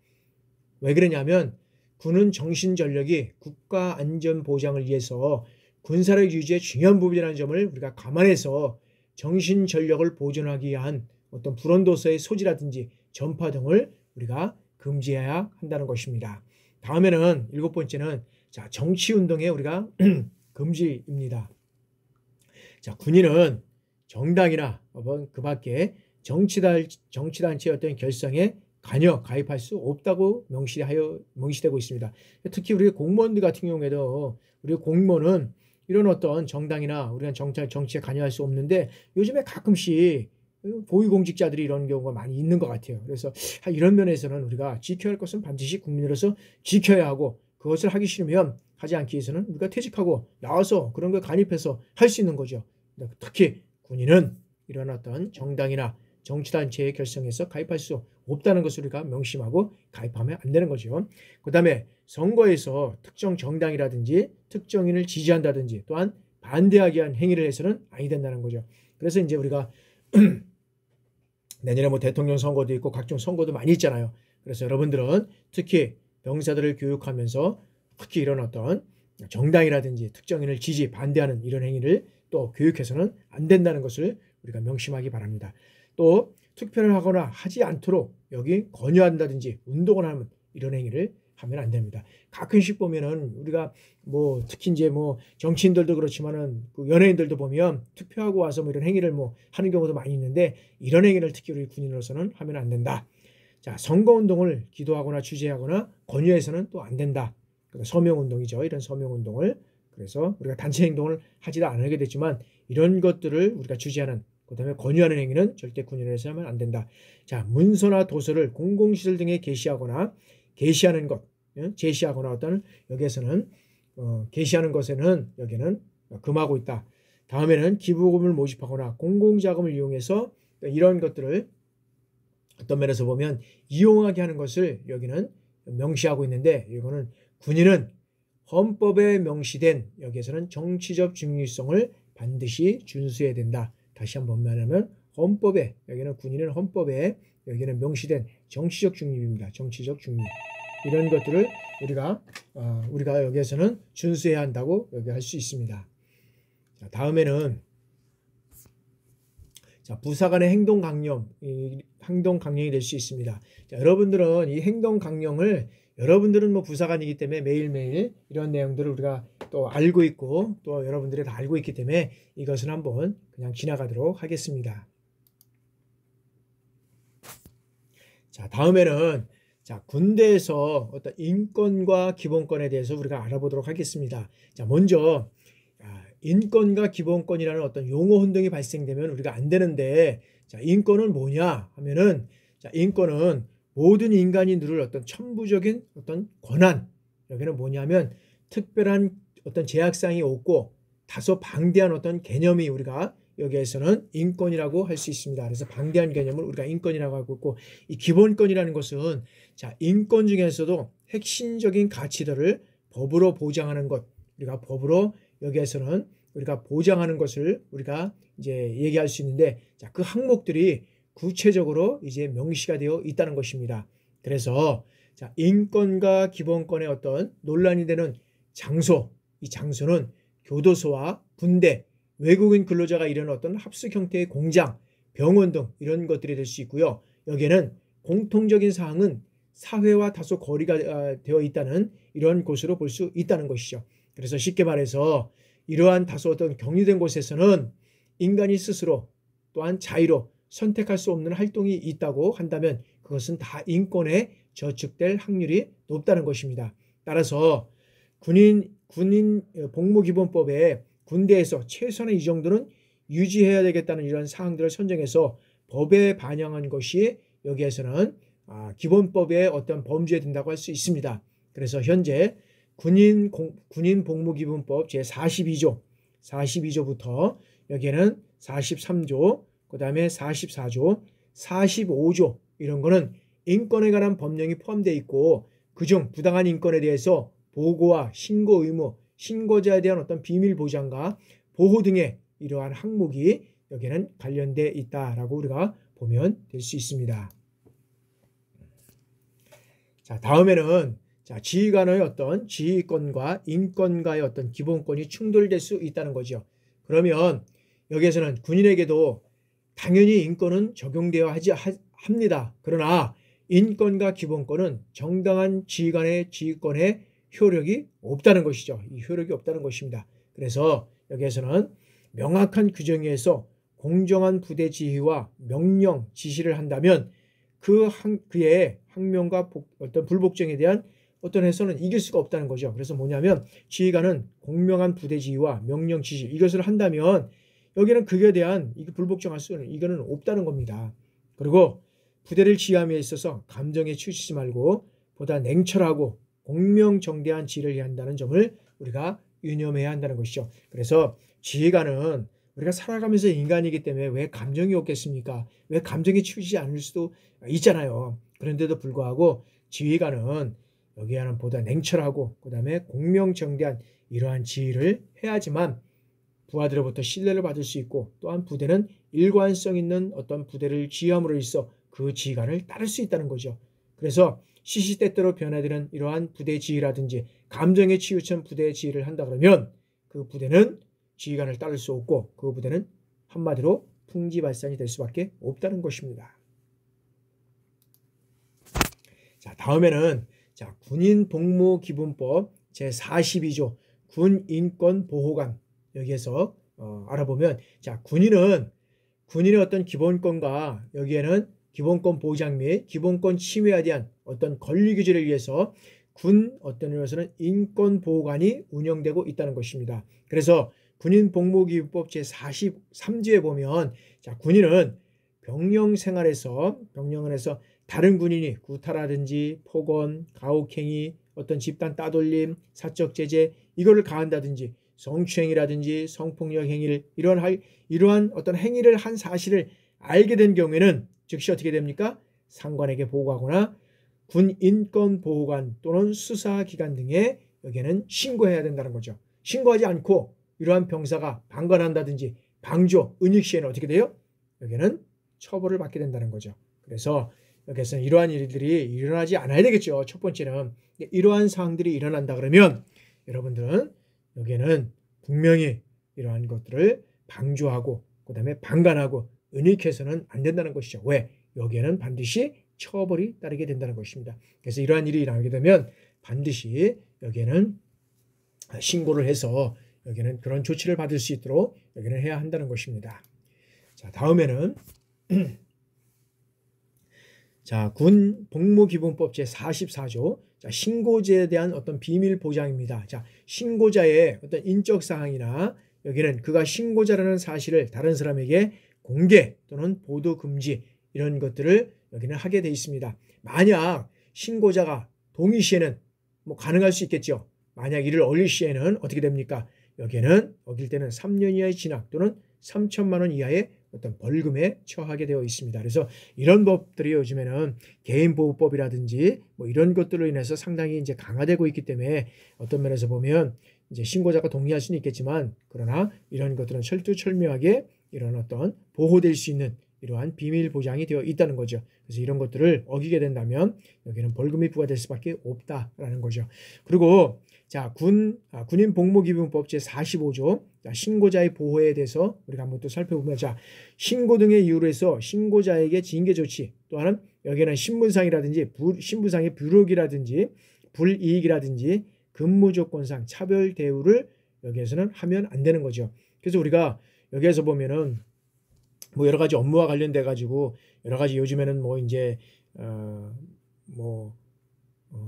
왜 그러냐면 군은 정신전력이 국가 안전 보장을 위해서 군사력 유지의 중요한 부분이라는 점을 우리가 감안해서 정신전력을 보존하기 위한 어떤 불온도서의 소지라든지 전파 등을 우리가 금지해야 한다는 것입니다. 다음에는 7번째는 자, 정치운동에 우리가 금지입니다. 자, 군인은 정당이나 그 밖에 정치단체의 어떤 결성에 가입할 수 없다고 명시되고 있습니다. 특히 우리 공무원들 같은 경우에도 우리 공무원은 이런 어떤 정당이나 우리가 정치에 관여할 수 없는데 요즘에 가끔씩 고위공직자들이 이런 경우가 많이 있는 것 같아요. 그래서 이런 면에서는 우리가 지켜야 할 것은 반드시 국민으로서 지켜야 하고 그것을 하기 싫으면 하지 않기 위해서는 우리가 퇴직하고 나와서 그런 걸 간입해서 할 수 있는 거죠. 특히 군인은 이런 어떤 정당이나 정치단체의 결성에서 가입할 수 없다는 것을 우리가 명심하고 가입하면 안 되는 거죠. 그 다음에 선거에서 특정 정당이라든지 특정인을 지지한다든지 또한 반대하기 위한 행위를 해서는 아니 된다는 거죠. 그래서 이제 우리가 내년에 뭐 대통령 선거도 있고 각종 선거도 많이 있잖아요. 그래서 여러분들은 특히 병사들을 교육하면서 특히 이런 어떤 정당이라든지 특정인을 지지 반대하는 이런 행위를 또 교육해서는 안 된다는 것을 우리가 명심하기 바랍니다. 또 투표를 하거나 하지 않도록 여기 권유한다든지 운동을 하는 이런 행위를 하면 안 됩니다. 가끔씩 보면은 우리가 뭐 특히 이제 뭐 정치인들도 그렇지만은 그 연예인들도 보면 투표하고 와서 뭐 이런 행위를 뭐 하는 경우도 많이 있는데 이런 행위를 특히 우리 군인으로서는 하면 안 된다. 자, 선거운동을 기도하거나 주재하거나 권유해서는 또 안 된다. 서명운동이죠. 이런 서명운동을. 그래서 우리가 단체 행동을 하지도 않게 됐지만 이런 것들을 우리가 주재하는 그 다음에 권유하는 행위는 절대 군인에서 하면 안 된다. 자, 문서나 도서를 공공시설 등에 게시하는 것, 제시하거나 어떤 여기에서는 게시하는 것에는 여기는 금하고 있다. 다음에는 기부금을 모집하거나 공공자금을 이용해서 이런 것들을 어떤 면에서 보면 이용하게 하는 것을 여기는 명시하고 있는데 이거는 군인은 헌법에 명시된 여기에서는 정치적 중립성을 반드시 준수해야 된다. 다시 한번 말하면 헌법에 여기는 군인은 헌법에 여기는 명시된 정치적 중립입니다. 정치적 중립 이런 것들을 우리가 여기에서는 준수해야 한다고 여기 할 수 있습니다. 자, 다음에는 자, 부사 간의 행동 강령이 될 수 있습니다. 자, 여러분들은 이 행동 강령을 여러분들은 뭐 부사관이기 때문에 매일매일 이런 내용들을 우리가 또 알고 있고 또 여러분들이 다 알고 있기 때문에 이것은 한번 그냥 지나가도록 하겠습니다. 자, 다음에는 자, 군대에서 어떤 인권과 기본권에 대해서 우리가 알아보도록 하겠습니다. 자, 먼저 인권과 기본권이라는 어떤 용어 혼동이 발생되면 우리가 안 되는데 자, 인권은 뭐냐 하면은 자, 인권은 모든 인간이 누릴 어떤 천부적인 어떤 권한 여기는 뭐냐면 특별한 어떤 제약사항이 없고 다소 방대한 어떤 개념이 우리가 여기에서는 인권이라고 할 수 있습니다. 그래서 방대한 개념을 우리가 인권이라고 하고 있고 이 기본권이라는 것은 자, 인권 중에서도 핵심적인 가치들을 법으로 보장하는 것 우리가 법으로 여기에서는 우리가 보장하는 것을 우리가 이제 얘기할 수 있는데 자, 그 항목들이 구체적으로 이제 명시가 되어 있다는 것입니다. 그래서 자, 인권과 기본권의 어떤 논란이 되는 장소, 이 장소는 교도소와 군대, 외국인 근로자가 일하는 어떤 합숙 형태의 공장, 병원 등 이런 것들이 될 수 있고요. 여기에는 공통적인 사항은 사회와 다소 거리가 되어 있다는 이런 곳으로 볼 수 있다는 것이죠. 그래서 쉽게 말해서 이러한 다소 어떤 격리된 곳에서는 인간이 스스로 또한 자유로 선택할 수 없는 활동이 있다고 한다면 그것은 다 인권에 저축될 확률이 높다는 것입니다. 따라서 군인 복무기본법에 군대에서 최소한 이 정도는 유지해야 되겠다는 이런 사항들을 선정해서 법에 반영한 것이 여기에서는 기본법의 어떤 범주에 든다고 할 수 있습니다. 그래서 현재 군인 복무기본법 제42조부터 여기에는 43조, 그 다음에 44조, 45조 이런 거는 인권에 관한 법령이 포함되어 있고 그중 부당한 인권에 대해서 보고와 신고 의무, 신고자에 대한 어떤 비밀 보장과 보호 등의 이러한 항목이 여기에는 관련되어 있다라고 우리가 보면 될 수 있습니다. 자, 다음에는 지휘관의 어떤 지휘권과 인권과의 어떤 기본권이 충돌될 수 있다는 거죠. 그러면 여기에서는 군인에게도 당연히 인권은 적용되어야 합니다. 그러나 인권과 기본권은 정당한 지휘관의 지휘권에 효력이 없다는 것이죠. 이 효력이 없다는 것입니다. 그래서 여기에서는 명확한 규정에 의해서 공정한 부대 지휘와 명령, 지시를 한다면 그의 항명과 어떤 불복종에 대한 어떤 해서는 이길 수가 없다는 거죠. 그래서 뭐냐면 지휘관은 공명한 부대 지휘와 명령, 지시 이것을 한다면 여기는 그에 대한 불복종할 수는 이거는 없다는 겁니다. 그리고 부대를 지휘함에 있어서 감정에 치우치지 말고 보다 냉철하고 공명정대한 지휘를 해야 한다는 점을 우리가 유념해야 한다는 것이죠. 그래서 지휘관은 우리가 살아가면서 인간이기 때문에 왜 감정이 없겠습니까? 왜 감정에 치우치지 않을 수도 있잖아요. 그런데도 불구하고 지휘관은 여기에는 보다 냉철하고 그 다음에 공명정대한 이러한 지휘를 해야지만 부하들로부터 신뢰를 받을 수 있고 또한 부대는 일관성 있는 어떤 부대를 지휘함으로 있어 그 지휘관을 따를 수 있다는 거죠. 그래서 시시때때로 변화되는 이러한 부대 지휘라든지 감정에 치우친 부대 지휘를 한다 그러면 그 부대는 지휘관을 따를 수 없고 그 부대는 한마디로 풍지발산이 될 수밖에 없다는 것입니다. 자, 다음에는 군인복무기본법 제42조 군인권보호관 여기에서 알아보면 군인의 어떤 기본권과 여기에는 기본권 보장 및 기본권 침해에 대한 어떤 권리 규제를 위해서 어떤 의미에서는 인권보호관이 운영되고 있다는 것입니다. 그래서 군인복무기본법 제43조에 보면 군인은 병영 생활에서 다른 군인이 구타라든지 폭언, 가혹행위, 어떤 집단 따돌림, 사적 제재 이거를 가한다든지 성추행이라든지 성폭력 행위를 이러한 어떤 행위를 한 사실을 알게 된 경우에는 즉시 어떻게 됩니까? 상관에게 보고하거나 군인권보호관 또는 수사기관 등에 여기에는 신고해야 된다는 거죠. 신고하지 않고 이러한 병사가 방관한다든지 방조, 은닉 시에는 어떻게 돼요? 여기에는 처벌을 받게 된다는 거죠. 그래서 여기서는 이러한 일들이 일어나지 않아야 되겠죠. 첫 번째는 이러한 사항들이 일어난다 그러면 여러분들은 여기에는 분명히 이러한 것들을 방조하고 그 다음에 방관하고 은닉해서는 안 된다는 것이죠. 왜? 여기에는 반드시 처벌이 따르게 된다는 것입니다. 그래서 이러한 일이 일어나게 되면 반드시 여기에는 신고를 해서 여기는 그런 조치를 받을 수 있도록 여기는 해야 한다는 것입니다. 자, 다음에는 군 복무기본법 제44조 신고자에 대한 어떤 비밀 보장입니다. 신고자의 어떤 인적 사항이나 여기는 그가 신고자라는 사실을 다른 사람에게 공개 또는 보도 금지 이런 것들을 여기는 하게 돼 있습니다. 만약 신고자가 동의 시에는 가능할 수 있겠죠. 만약 이를 어길 시에는 어떻게 됩니까? 여기에는 어길 때는 3년 이하의 진학 또는 3천만 원 이하의 어떤 벌금에 처하게 되어 있습니다. 그래서 이런 법들이 요즘에는 개인보호법이라든지 이런 것들로 인해서 상당히 이제 강화되고 있기 때문에 어떤 면에서 보면 이제 신고자가 동의할 수는 있겠지만 그러나 이런 것들은 철두철미하게 이런 어떤 보호될 수 있는 이러한 비밀 보장이 되어 있다는 거죠. 그래서 이런 것들을 어기게 된다면 여기는 벌금이 부과될 수밖에 없다라는 거죠. 그리고 군인복무기본법 제45조 신고자의 보호에 대해서 우리가 한번 또 살펴보면 신고 등의 이유로 해서 신고자에게 징계 조치 또한 여기는 신분상이라든지 신분상의 불이익이라든지 근무 조건상 차별 대우를 여기에서는 하면 안 되는 거죠. 그래서 우리가 여기에서 보면은 여러 가지 업무와 관련돼 가지고 여러 가지 요즘에는 이제 뭐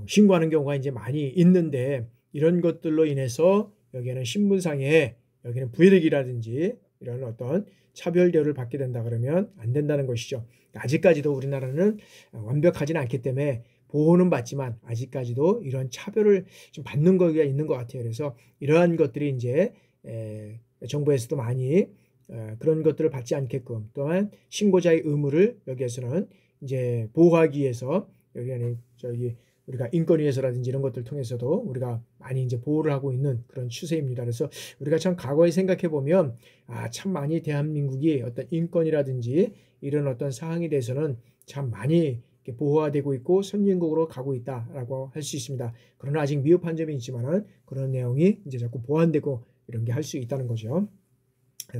신고하는 경우가 이제 많이 있는데, 이런 것들로 인해서 여기에는 신분상에 여기는 부혜력이라든지 이런 어떤 차별 대우를 받게 된다 그러면 안 된다는 것이죠. 아직까지도 우리나라는 완벽하지는 않기 때문에 보호는 받지만 아직까지도 이런 차별을 좀 받는 거가 있는 것 같아요. 그래서 이러한 것들이 이제 정부에서도 많이 그런 것들을 받지 않게끔, 또한 신고자의 의무를 여기에서는 이제 보호하기 위해서 여기는 우리가 인권위에서라든지 이런 것들을 통해서도 우리가 많이 이제 보호를 하고 있는 그런 추세입니다. 그래서 우리가 참 과거에 생각해 보면 참 많이 대한민국이 어떤 인권이라든지 이런 어떤 사항에 대해서는 참 많이 보호가 되고 있고 선진국으로 가고 있다라고 할 수 있습니다. 그러나 아직 미흡한 점이 있지만은 그런 내용이 이제 자꾸 보완되고 이런 게 할 수 있다는 거죠.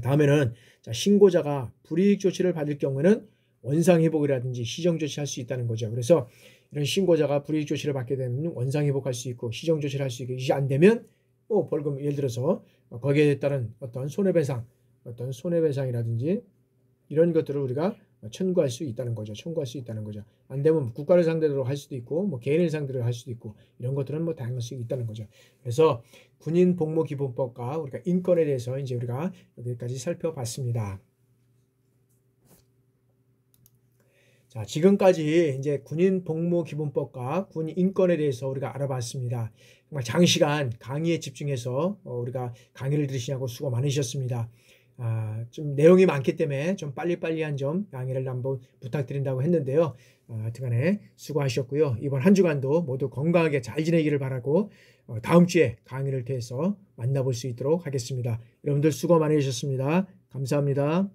다음에는 신고자가 불이익 조치를 받을 경우에는 원상회복이라든지 시정조치할 수 있다는 거죠. 그래서 이런 신고자가 불이익 조치를 받게 되면 원상회복할 수 있고 시정조치를 할 수 있고, 이게 안 되면 벌금, 예를 들어서 거기에 따른 어떤 손해배상이라든지 이런 것들을 우리가 청구할 수 있다는 거죠. 안 되면 국가를 상대로 할 수도 있고 뭐 개인을 상대로 할 수도 있고, 이런 것들은 뭐 다양할 수 있다는 거죠. 그래서 군인 복무 기본법과 우리가 인권에 대해서 이제 우리가 여기까지 살펴봤습니다. 자, 지금까지 이제 군인 복무 기본법과 군 인권에 대해서 우리가 알아봤습니다. 정말 장시간 강의에 집중해서 우리가 강의를 들으시냐고 수고 많으셨습니다. 좀 내용이 많기 때문에 좀 빨리빨리한 점 양해를 한번 부탁드린다고 했는데요. 하여튼간에 수고하셨고요. 이번 한 주간도 모두 건강하게 잘 지내기를 바라고 다음 주에 강의를 통해서 만나볼 수 있도록 하겠습니다. 여러분들 수고 많으셨습니다. 감사합니다.